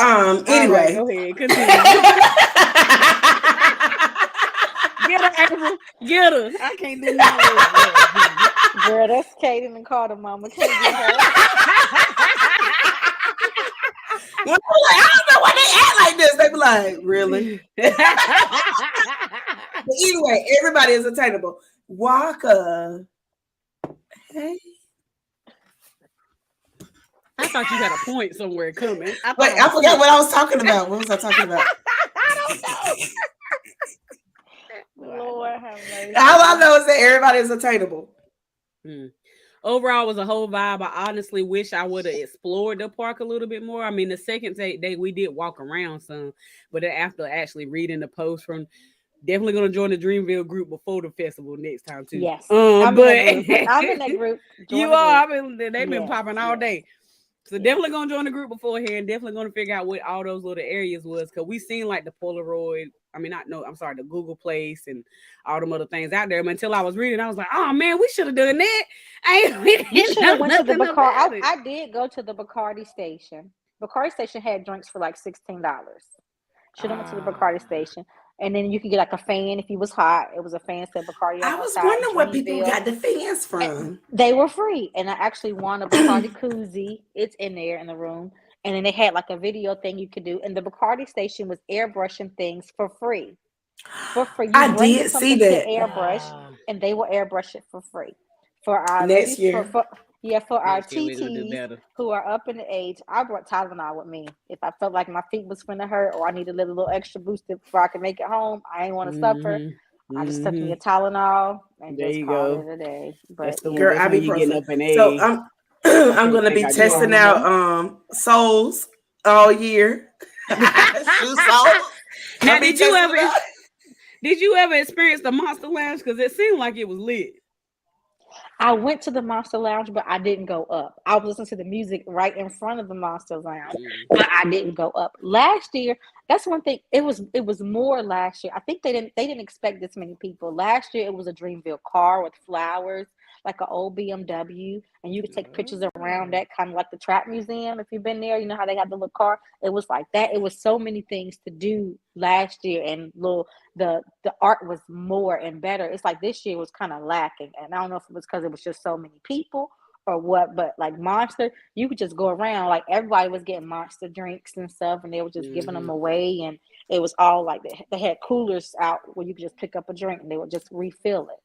anyway. Right, go ahead. Continue. Get her. I can't do nothing. Girl, that's Kaden and Carter, mama. Can't get her. When I'm like, I don't know why they act like this. They be like, really? But anyway, everybody is attainable. Walker. Hey. I thought you had a point somewhere coming. I forgot what I was talking about. What was I talking about? I don't know. Lord have mercy. All I know is that everybody is attainable. Overall, it was a whole vibe. I honestly wish I would have explored the park a little bit more. I mean, the second day we did walk around some, but after actually reading the post from, definitely going to join the Dreamville group before the festival next time too. Yes, I'm in that group. You are. They've been popping all day. So definitely gonna join the group beforehand. Definitely gonna figure out what all those little areas was because we seen like the Polaroid. The Google Place and all them other things out there. But until I was reading, I was like, oh man, we should have done that. You should have went to the Bacardi. I did go to the Bacardi station. Bacardi station had drinks for like $16. Should have went to the Bacardi station. And then you could get like a fan if you was hot. It was a fan said Bacardi. I was wondering where people got the fans from. And they were free. And I actually won a Bacardi koozie. It's in there in the room. And then they had like a video thing you could do. And the Bacardi station was airbrushing things for free. I did see that. Airbrush, and they will airbrush it for free. For our next year. For our TTs who are up in the age, I brought Tylenol with me. If I felt like my feet was finna hurt or I needed a little extra boost before I could make it home, I ain't want to suffer. I just took me a Tylenol and just called it a day. But girl, I be getting up in age. So I'm gonna be testing out soles all year. Shoe soles. Now, did you ever experience the Monster Lounge? Because it seemed like it was lit. I went to the Monster Lounge, but I didn't go up. I was listening to the music right in front of the Monster Lounge, but I didn't go up. Last year, that's one thing. It was more last year. I think they didn't expect this many people. Last year, it was a Dreamville car with flowers, like an old BMW, and you could take pictures around that, kind of like the Trap Museum. If you've been there, you know how they have the little car. It was like that. It was so many things to do last year, and the art was more and better. It's like this year was kind of lacking, and I don't know if it was because it was just so many people or what, but like Monster, you could just go around, like everybody was getting Monster drinks and stuff, and they were just giving them away, and it was all like they had coolers out where you could just pick up a drink and they would just refill it.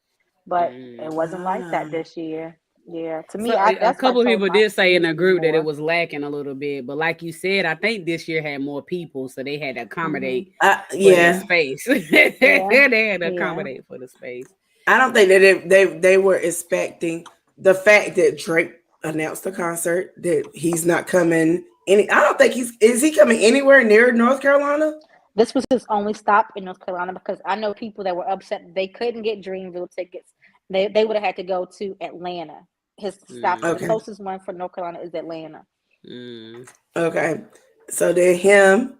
But it wasn't like that this year. Yeah, to me, a couple of people did say in the group that it was lacking a little bit. But like you said, I think this year had more people, so they had to accommodate the space. They had to accommodate for the space. I don't think that they were expecting the fact that Drake announced the concert that he's not coming. I don't think is he coming anywhere near North Carolina? This was his only stop in North Carolina because I know people that were upset they couldn't get Dreamville tickets. They would have had to go to Atlanta. His stop, the closest one for North Carolina is Atlanta. Okay. So then him,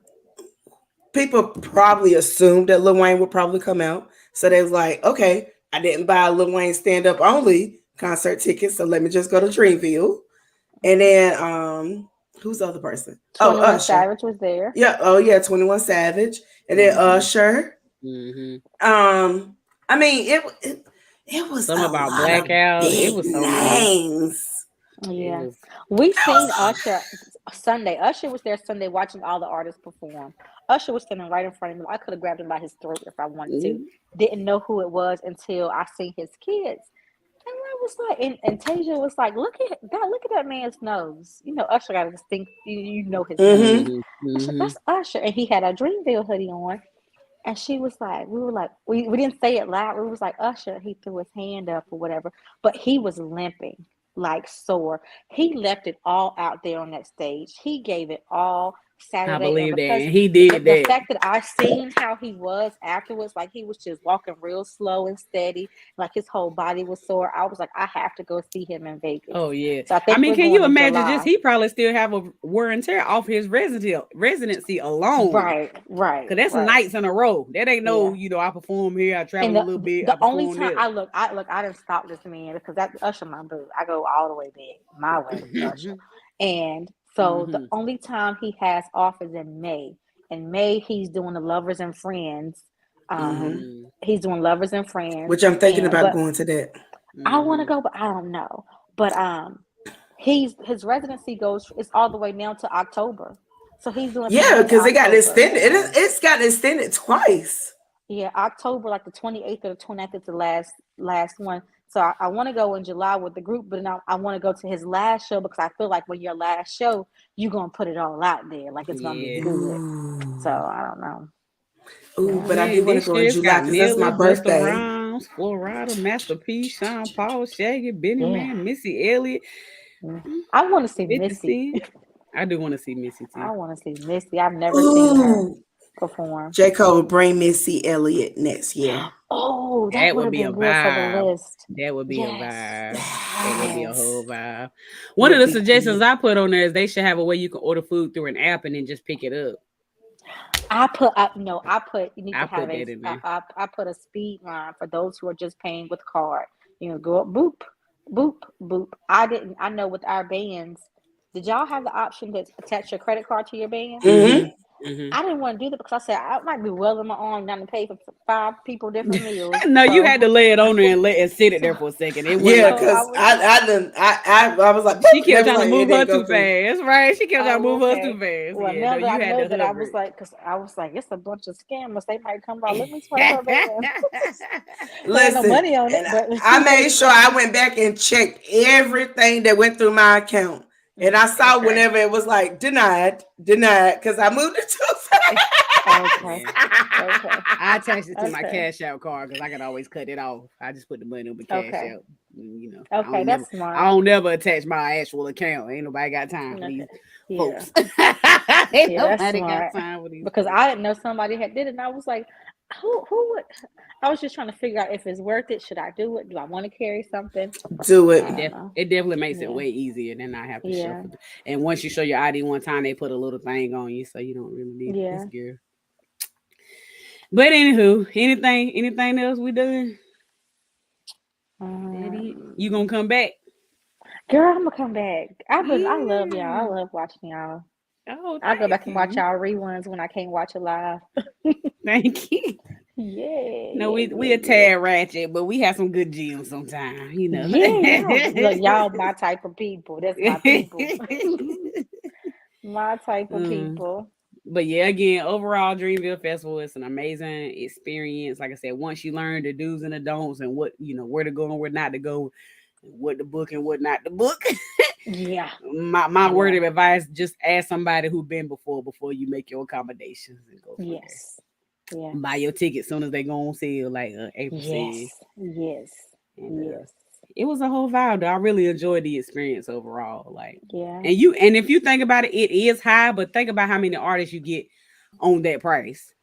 people probably assumed that Lil Wayne would probably come out. So they was like, okay, I didn't buy a Lil Wayne stand-up only concert ticket, so let me just go to Dreamville. And then who's the other person? 21 Usher. Savage was there. Yeah, 21 Savage. And then Usher. I mean it was Some a about lot Blackout. of big It was so names. Yeah, we seen Usher Sunday. Usher was there Sunday watching all the artists perform. Usher was standing right in front of me. I could have grabbed him by his throat if I wanted to. Didn't know who it was until I seen his kids. And I was like, and Tasia was like, look at that man's nose. You know, Usher got a distinct, you know his nose. I said, that's Usher. And he had a Dreamville hoodie on. And she was like, we didn't say it loud. We was like, Usher, he threw his hand up or whatever. But he was limping, like sore. He left it all out there on that stage. He gave it all Saturday. I believe that. And he did the fact that I seen how he was afterwards, like he was just walking real slow and steady, like his whole body was sore. I was like, I have to go see him in Vegas. Oh yeah. So I mean, can you imagine just he probably still have a wear and tear off his residency alone. Right. Because that's nights in a row. That ain't no, I perform here, I travel a little bit. The only time I didn't stop this man because that Usher my boo. I go all the way back my way with Usher. And so the only time he has off is in May. In May, he's doing the Lovers and Friends. He's doing Lovers and Friends. Which I'm thinking about going to that. I want to go, but I don't know. But his residency it's all the way now to October. So he's doing because it got extended. It's got extended twice. Yeah, October, like the 28th or the 29th is the last one. So I want to go in July with the group, but now I want to go to his last show because I feel like when your last show, you're going to put it all out there. Like it's going to be good. So I don't know. Ooh, but I do want to go in July because that's my birthday. Rhymes, Florida, Master P, Sean Paul, Shaggy, Benny Man, Missy Elliott. I want to see Missy. I do want to see Missy too. I want to see Missy. I've never seen her perform. J. Cole bring Missy Elliott next year. Oh, that would be a vibe. For the list. That would be a vibe. That would be a whole vibe. One of the suggestions I put on there is they should have a way you can order food through an app and then just pick it up. I put a speed line for those who are just paying with card. Go up, boop, boop, boop. I know with our bands, did y'all have the option to attach your credit card to your band? I didn't want to do that because I said I might be welling my arm down to pay for 5 people different meals. No, you had to lay it on there and sit it there for a second. Because I was like, she kept trying to move her too fast, right? She kept trying to move her too fast. Well, now that I know that, I was like, it's a bunch of scammers. They might come by. Let me swipe her band. Listen, no money on it. But I made sure I went back and checked everything that went through my account. And I saw whenever it was like denied, because I moved it too fast. Okay. I attached it to my cash out card because I could always cut it off. I just put the money on the cash out. Okay, that's smart. I don't never attach my actual account. Ain't nobody got time for these folks. Ain't nobody got time for these. Because I didn't know somebody had did it, and I was like, who would? I was just trying to figure out if it's worth it. Should I do it? Do I want to carry something? Do it. It definitely makes it way easier than I have to shuffle. And once you show your ID one time, they put a little thing on you, so you don't really need this gear. But anywho, anything else we doing? You gonna come back? Girl, I'm gonna come back. I love y'all. I love watching y'all. Oh, I'll go back and watch y'all reruns when I can't watch it live. Thank you. Yeah. No, we a tad ratchet, but we have some good gems sometimes, Yeah. Look, y'all my type of people. That's my people. My type of people. But yeah, again, overall Dreamville Festival is an amazing experience. Like I said, once you learn the do's and the don'ts and what, where to go and where not to go, what to book and what not to book. Yeah. My word of advice, just ask somebody who's been before you make your accommodations and go. Yes. Yeah. Buy your ticket soon as they go on sale, like April said. Yes. And, it was a whole vibe. I really enjoyed the experience overall. Like, yeah. And if you think about it, it is high, but think about how many artists you get on that price.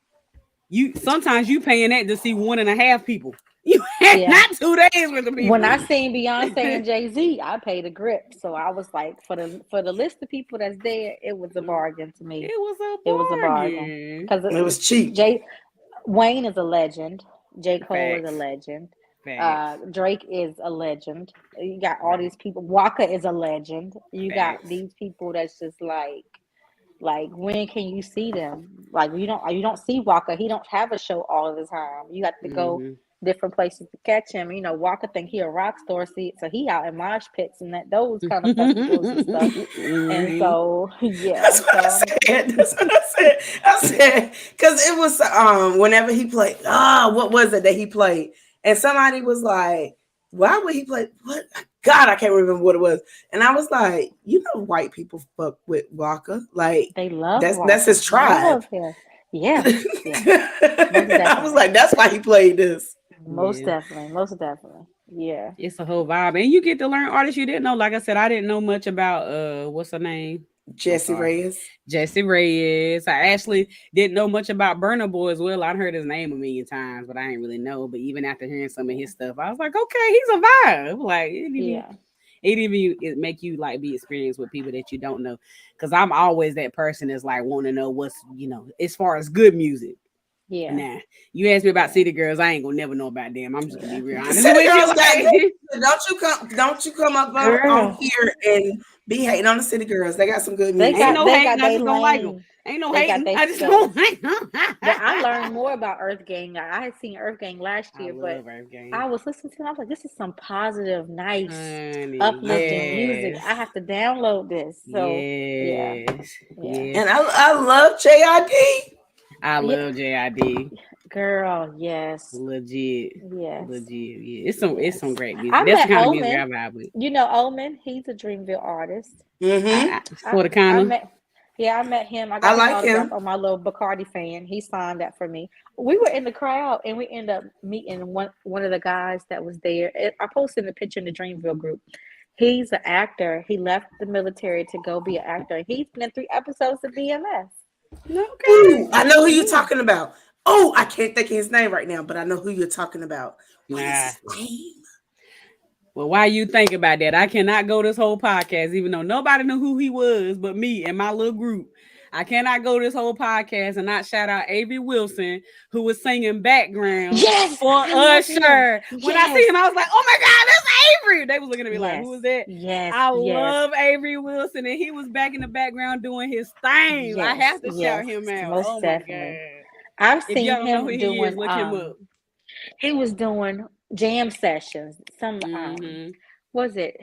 Sometimes you paying that to see 1.5 people You had not 2 days with the people. When I seen Beyonce and Jay-Z, I paid a grip. So I was like, for the list of people that's there, it was a bargain to me. It was a bargain. Because it was cheap. Wayne is a legend. J. Cole Facts. is a legend. Facts. Drake is a legend. You got all these people. Waka is a legend. You got these people that's just like when can you see them? Like you don't see Waka. He don't have a show all of the time. You got to go different places to catch him. You know, Waka think he a rock star, so he out in mosh pits and those kind of festivals and stuff. And so That's what I said. I said because it was whenever he played. What was it that he played? And somebody was like, "Why would he play what?" God, I can't remember what it was. And I was like, you know, white people fuck with Waka. Like they love that's his tribe. Yeah. I was like, that's why he played this. Most definitely. Yeah. It's a whole vibe. And you get to learn artists you didn't know. Like I said, I didn't know much about what's her name? Jessie Reyes. I actually didn't know much about Burna Boy as well. I'd heard his name a million times, but I didn't really know. But even after hearing some of his stuff, I was like, okay, he's a vibe. Like it make you like be experienced with people that you don't know. Because I'm always that person that's like want to know what's, you know, as far as good music. Yeah. Nah, you ask me about City Girls, I ain't gonna never know about them. I'm just gonna be real honest. City Girls, don't you come up on here and be hating on the City Girls. They got some good music. Ain't no hating. I just don't like them. Ain't no hating. I just don't like them. I learned more about Earth Gang. I had seen Earth Gang last year, but I was listening to them. I was like, this is some positive, nice, uplifting music. I have to download this. So yeah. And I love JID. I love JID. Girl, yes. Legit. Yes. Legit. Yeah. It's some great music. That's the kind of music I vibe with. You know Omen, he's a Dreamville artist. For the kind of I met him. I like him on my little Bacardi fan. He signed that for me. We were in the crowd and we ended up meeting one of the guys that was there. I posted the picture in the Dreamville group. He's an actor. He left the military to go be an actor. He's been in 3 episodes of BMS. Okay. Ooh, I know who you're talking about. Oh, I can't think of his name right now, but I know who you're talking about. What is his name? Well, why you think about that? I cannot go this whole podcast, even though nobody knew who he was but me and my little group. I cannot go this whole podcast and not shout out Avery Wilson, who was singing background for Usher. When I see him, I was like, oh my God, that's Avery. They was looking at me like, who is that? I love Avery Wilson, and he was back in the background doing his thing. I have to shout him out. Most definitely. I've seen him doing, look him up. He was doing jam sessions. Some, was it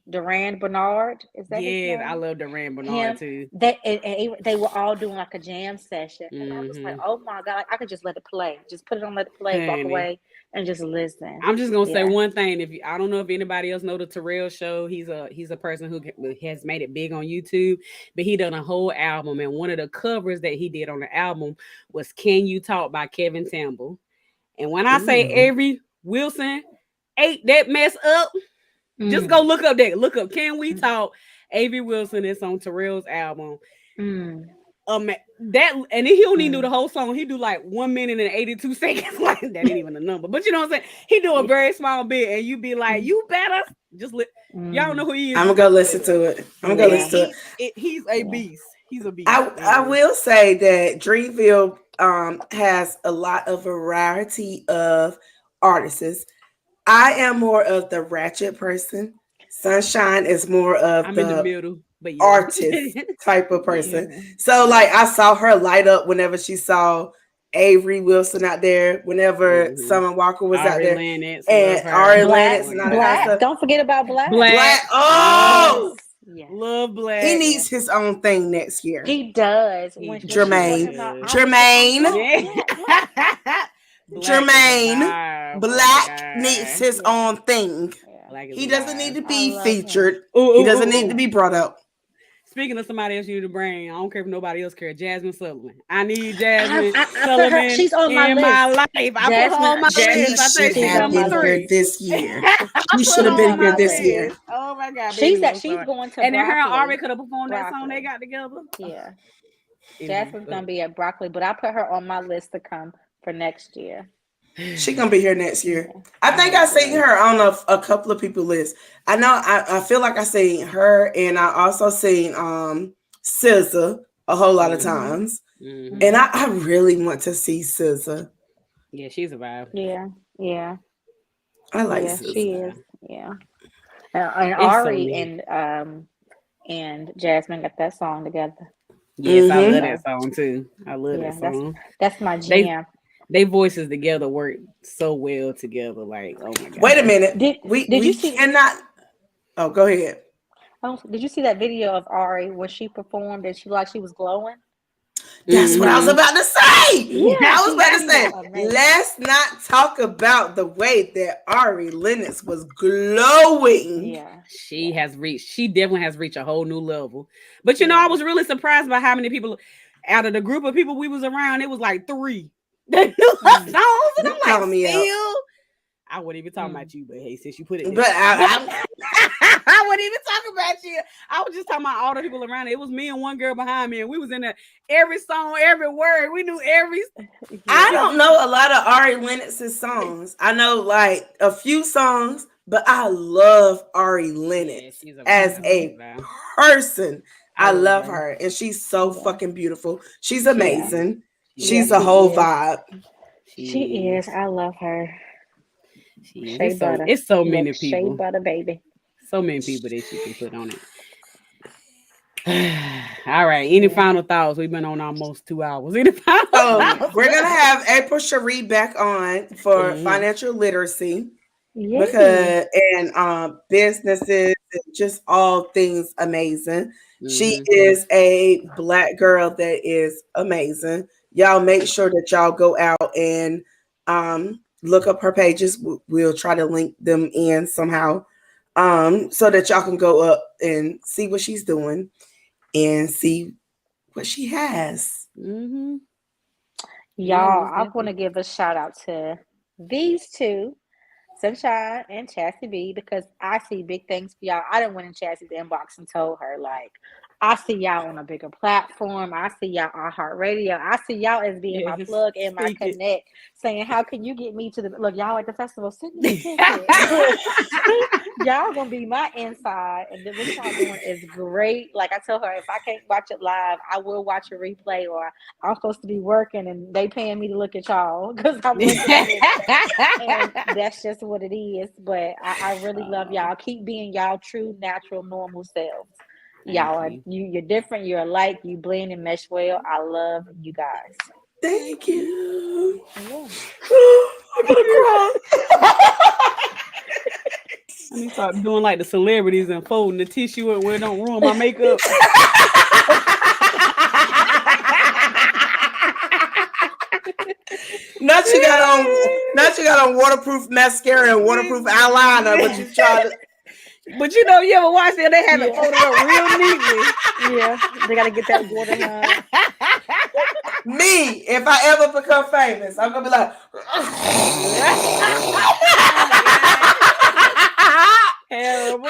Duran Bernard? Is that his name? I love Duran Bernard too. They were all doing like a jam session, and I was like, "Oh my God! I could just let it play, just put it on, let it play, walk away, and just listen." I'm just gonna say one thing. I don't know if anybody else know the Terrell Show. He's a person who has made it big on YouTube, but he done a whole album, and one of the covers that he did on the album was "Can You Talk" by Kevin Campbell. And when I say Avery Wilson ate that mess up. Just go look up that. Look up Can We Talk? Avery Wilson is on Terrell's album. That and he don't even do the whole song. He do like 1 minute and 82 seconds. Like that ain't even a number. But you know what I'm saying? He do a very small bit, and you be like, you better just y'all know who he is. I'm gonna go listen to it. He's a beast. He's a beast. I will say that Dreamville has a lot of variety of artists. I am more of the ratchet person. Sunshine is more of in the middle, but artist type of person. So like I saw her light up whenever she saw Avery Wilson out there, whenever Summer Walker was out there. And Ari Lennox and all that stuff. Don't forget about Black. Oh! Yes. Love Black. He needs his own thing next year. He does. Jermaine. Black needs his own thing. He doesn't need to be featured. He doesn't need to be brought up. Speaking of somebody else you need to bring, I don't care if nobody else cares. Jasmine Sullivan. I need Jasmine Sullivan. She's on my life. I put her on my list. She should have been here this year. She should have been here this year. Oh my God. She's going to. And then her and Ari could have performed that song they got together. Yeah. Jasmine's gonna be at Broccoli, but I put her on my list to come for next year. She gonna be here next year. Yeah. I think I seen her on a couple of people list. I know I feel like I seen her, and I also seen SZA a whole lot of times. Mm-hmm. And I really want to see SZA. Yeah, she's a vibe. Yeah. I like Yeah, she SZA. is. Yeah. And It's so Ari lit. and Jasmine got that song together. Yes, I love Mm-hmm. that song too. I love Yeah, that song. that's my They jam. they voices together work so well together. Like, oh my Wait a god. minute. Did did you We see cannot. Oh, go ahead. did you see that video of Ari when she performed and she was glowing? That's what I was Mm-hmm. about to say. Yeah, I was about to she was say, amazing. let's not talk about the way that Ari Lennox was glowing. Yeah. She definitely has reached a whole new level. But I Yeah. was really surprised by how many people out of the group of people we was around, it was like 3 that knew her songs. And Don't I'm call like, me out. still. I wasn't even talking Mm. about you, but hey, since you put it But there. I I wasn't even talking about you. I was just talking about all the people around. It was me and one girl behind me, and we was in there every song, every word. We knew every. I Yeah. don't know a lot of Ari Lennox's songs. I know like a few songs, but I love Ari Lennox Yeah, she's a as vibe. a Vibe. person. I I love love her. her, and she's so Yeah. fucking beautiful. She's Yeah. amazing. She Yeah, She's a is. she whole is. vibe. She She is. is. I love her. She is. Shea butter. It's so Look, many shea people. butter, baby. So many people that you can put on it. All right. Any Yeah. final thoughts? We've been on almost 2 hours. Any final thoughts? We're gonna have April Cherie back on for Mhm. financial literacy Yay. because and businesses and just all things amazing. She Mhm. is a black girl that is amazing. Y'all make sure that y'all go out and look up her pages. We'll try to link them in somehow so that y'all can go up and see what she's doing and see what she has. Mhm. Yeah, Y'all, most I want to definitely. give a shout out to these two, Sunshine and Chastity B, because I see big things for y'all. I done went in Chastity's inbox and told her, like, I see y'all on a bigger platform. I see y'all on iHeartRadio. I see y'all as being my Yes. plug and my Speak it. connect, saying, how can you get me to the look, y'all at the festival, send me a ticket. Look, y'all gonna be my inside, and then what y'all doing is great. Like I told her, if I can't watch it live, I will watch a replay, or I'm supposed to be working and they paying me to look at y'all because I'm looking at it. And that's just what it is. But I really love y'all. Keep being y'all true, natural, normal selves. Thank Y'all are you. you're different, you're alike, you blend and mesh well. I love you guys. Thank you. Yeah. I'm gonna cry. I need to start doing like the celebrities and folding the tissue where it don't ruin my makeup. Not you got on waterproof mascara and waterproof eyeliner, but you try to. But you ever watch it? They have it Yeah. folded up real neatly. Yeah. They gotta get that waterline. Me, if I ever become famous, I'm gonna be like, Oh my god. Terrible.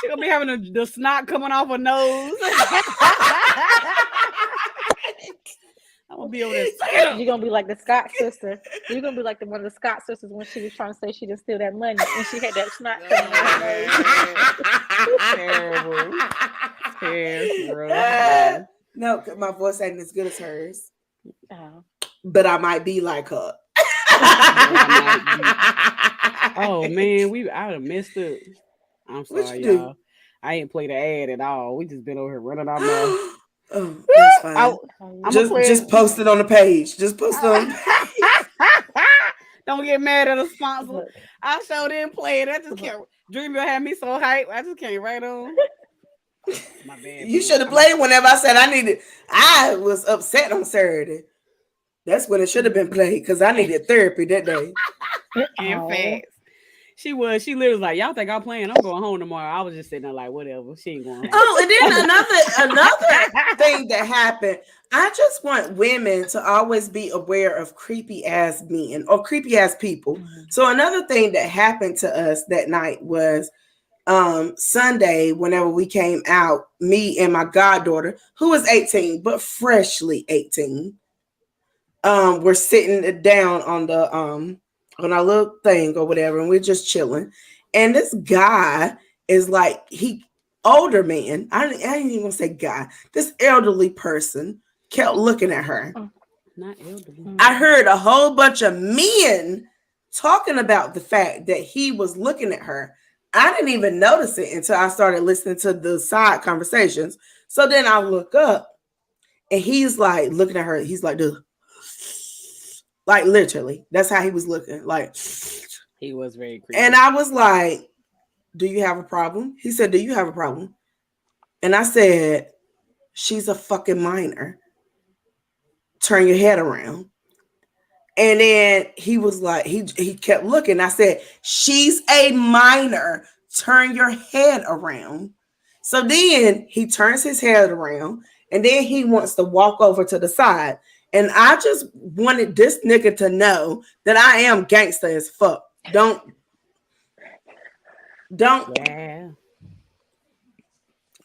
She's gonna be having the snot coming off her nose. I'm gonna be over there. You're gonna be like the Scott sister. You're gonna be like one of the Scott sisters when she was trying to say she didn't steal that money and she had that snot coming out her nose. Terrible. No, my voice ain't as good as hers, Oh. but I might be like her. Oh man, I done messed up. I'm What sorry, you do? y'all. I ain't played the ad at all. We just been over here running our mouth. Oh, that's fine. I'm gonna play Just post it on the page. Just post it on the page. Don't get mad at a sponsor. Look. I sure didn't play it. I just can't. Dreamville had me so hyped. I just can't right on. My bad. You should have played whenever I said I needed. I was upset on Saturday. That's when it should have been played because I needed therapy that day. In fact, she literally was like, y'all think I'm playing? I'm going home tomorrow. I was just sitting there like, whatever. She ain't going home. Oh, and then another thing that happened. I just want women to always be aware of creepy ass men or creepy ass people. Mm-hmm. So another thing that happened to us that night was Sunday, whenever we came out, me and my goddaughter, who was 18, but freshly 18. we're sitting down on our little thing or whatever, and we're just chilling. And this guy is like, older man. I didn't even say guy. This elderly person kept looking at her. Not elderly. I heard a whole bunch of men talking about the fact that he was looking at her. I didn't even notice it until I started listening to the side conversations. So then I look up and he's like looking at her. He's like, like literally, that's how he was looking. Like, he was very creepy. And I was like, do you have a problem? He said, do you have a problem? And I said, she's a fucking minor. Turn your head around. And then he was like, he kept looking. I said, she's a minor. Turn your head around. So then he turns his head around and then he wants to walk over to the side. And I just wanted this nigga to know that I am gangster as fuck. Don't. Yeah.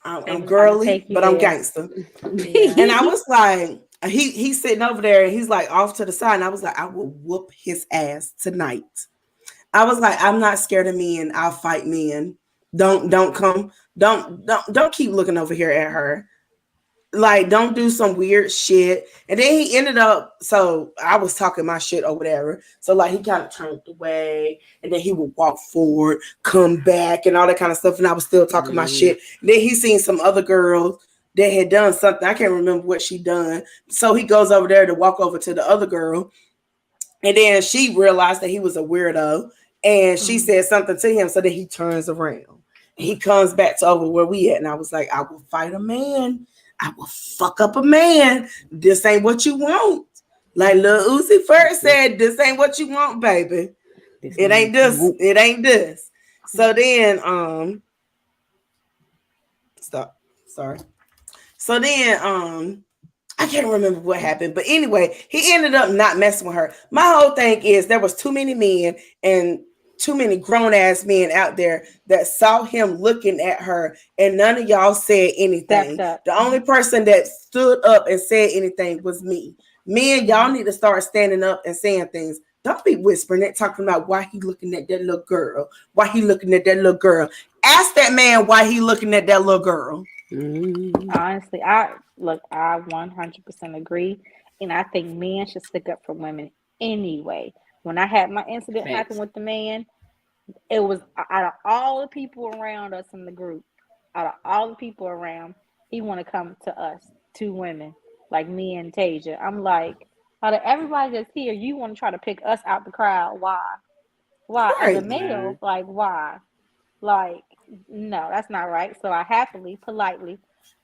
I'm girly, but I'm gangster. Yeah. And I was like, he's sitting over there and he's like off to the side. And I was like, I will whoop his ass tonight. I was like, I'm not scared of men. I'll fight men. Don't keep looking over here at her. Like, don't do some weird shit. And then he ended up, so I was talking my shit or whatever. So like he kind of turned away and then he would walk forward, come back and all that kind of stuff. And I was still talking my shit. And then he seen some other girls that had done something. I can't remember what she done. So he goes over there to walk over to the other girl. And then she realized that he was a weirdo. And she said something to him. So then he turns around. He comes back to over where we at. And I was like, I will fight a man. I will fuck up a man. This ain't what you want. Like Lil Uzi first said, this ain't what you want, baby. It ain't this. It ain't this. So then, stop. Sorry. So then, I can't remember what happened. But anyway, he ended up not messing with her. My whole thing is there was too many men and too many grown-ass men out there that saw him looking at her and none of y'all said anything. The only person that stood up and said anything was me. Men, y'all need to start standing up and saying things. Don't be whispering it, talking about why he looking at that little girl. Why he looking at that little girl. Ask that man why he looking at that little girl. Honestly, I 100% agree. And I think men should stick up for women anyway. When I had my incident happen with the man, it was out of all the people around us in the group, out of all the people around, he want to come to us, 2 women, like me and Tasia. I'm like, out of everybody that's here, you want to try to pick us out the crowd. Why? Right. As a male, like, why? Like, no, that's not right. So I happily, politely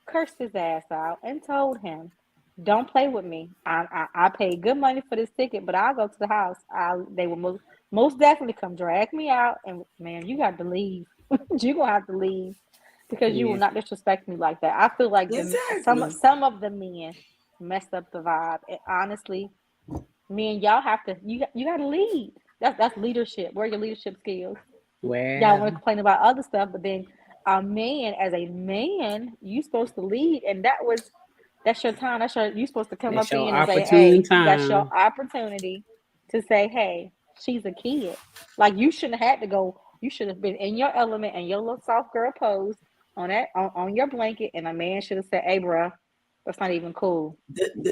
cursed his ass out and told him, don't play with me. I paid good money for this ticket, but I'll go to the house. They will most definitely come drag me out. And man, you got to leave. You're going to have to leave because you will not disrespect me like that. I feel like some of the men messed up the vibe. And honestly, men, y'all have to, you got to lead. That's leadership. Where are your leadership skills? Well, y'all want to complain about other stuff, but then a man, as a man, you supposed to lead. And that's your time. You're supposed to come up in and say, hey, that's your opportunity to say, hey, she's a kid. Like, you shouldn't have had to go. You should have been in your element and your little soft girl pose on your blanket. And a man should have said, hey, bro, that's not even cool.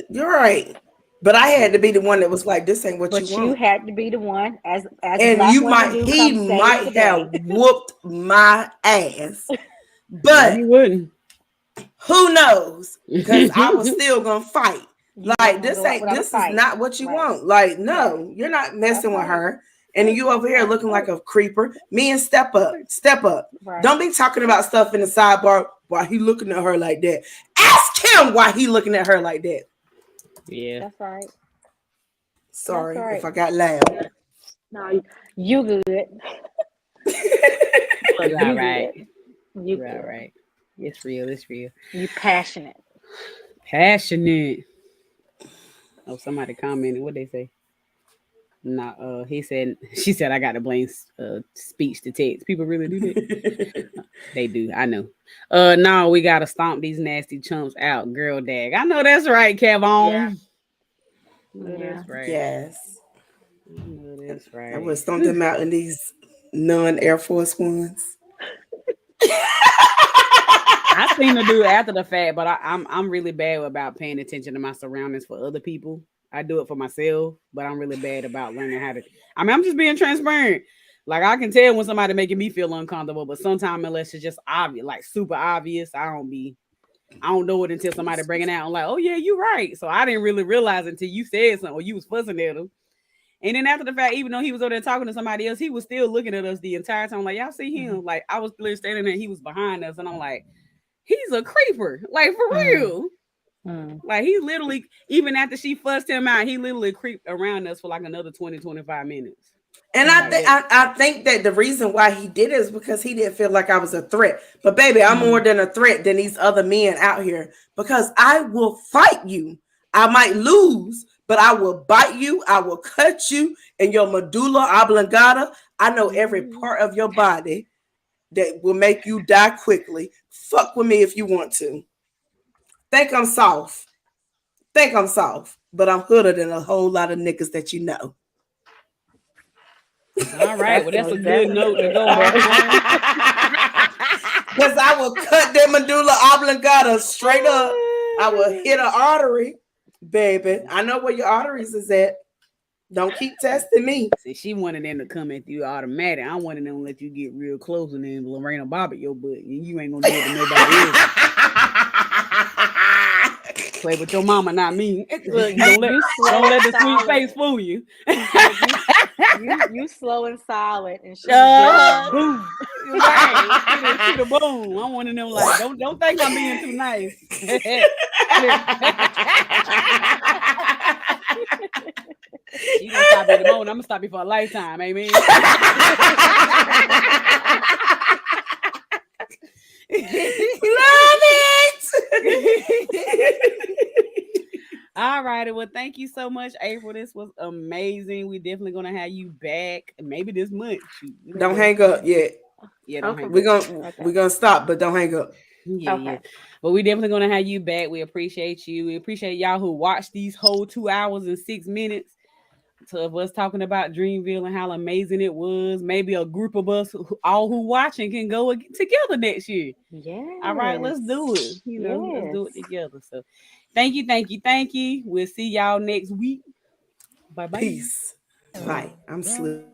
You're right. But I had to be the one that was like, this ain't what you want. But you had to be the one as and he might have whooped my ass. But he wouldn't. Who knows? Because I was still gonna fight. Like, this is not what you want. Like, no, you're not messing with her. And you over here looking like a creeper. Men, step up. Right. Don't be talking about stuff in the sidebar while he looking at her like that. Ask him why he looking at her like that. Yeah. That's right. Sorry if I got loud. No, you good. You all right. You all right. It's real. You passionate. Oh, somebody commented. What they say? Nah, she said, I got to blame speech to text. People really do that. They do. I know. No, we got to stomp these nasty chumps out. Girl dag. I know that's right, Kevon. That's right. Yes. That's right. I was stomp them out in these non-Air Force ones. I seen her do it after the fact, but I'm really bad about paying attention to my surroundings for other people. I do it for myself, but I'm really bad about learning how to. I mean, I'm just being transparent. Like I can tell when somebody making me feel uncomfortable, but sometimes unless it's just obvious, like super obvious, I don't know it until somebody bring it out. I'm like, oh yeah, you're right. So I didn't really realize until you said something or you was fussing at him. And then after the fact, even though he was over there talking to somebody else, he was still looking at us the entire time. Like, y'all see him? Like I was literally standing there, he was behind us, and I'm like, he's a creeper, like for real. Like he literally, even after she fussed him out, he literally creeped around us for like another 20-25 minutes. And I think that the reason why he did it is because he didn't feel like I was a threat. But baby, I'm more than a threat than these other men out here because I will fight you. I might lose, but I will bite you. I will cut you in your medulla oblongata. I know every part of your body that will make you die quickly. Fuck with me if you want to. Think I'm soft. But I'm hooder than a whole lot of niggas that you know. All right, well that's a good note to go on. Because I will cut that medulla oblongata straight up. I will hit an artery, baby. I know where your arteries is at. Don't keep testing me. See, she wanted them to come at you automatic. I wanted them to let you get real close and then Lorena Bob at your butt. And you ain't gonna do it to nobody else. Play with your mama, not me. Look, don't let the sweet face fool you. You slow and solid, and she's boom. Right. Shoot a boom. I'm one of them like, don't think I'm being too nice. You gonna stop at the moment. I'm gonna stop you for a lifetime, amen. Love it. All righty. Well, thank you so much, April. This was amazing. We definitely gonna have you back maybe this month. Don't hang up yet. Yeah, don't hang up. We're gonna stop, but don't hang up. Yeah. But we definitely gonna have you back. We appreciate you. We appreciate y'all who watched these whole 2 hours and 6 minutes of us talking about Dreamville and how amazing it was. Maybe a group of us all who watching can go together next year. Yeah. All right, let's do it. Let's do it together. So thank you. We'll see y'all next week. Bye-bye. Peace. Bye. I'm sleeping.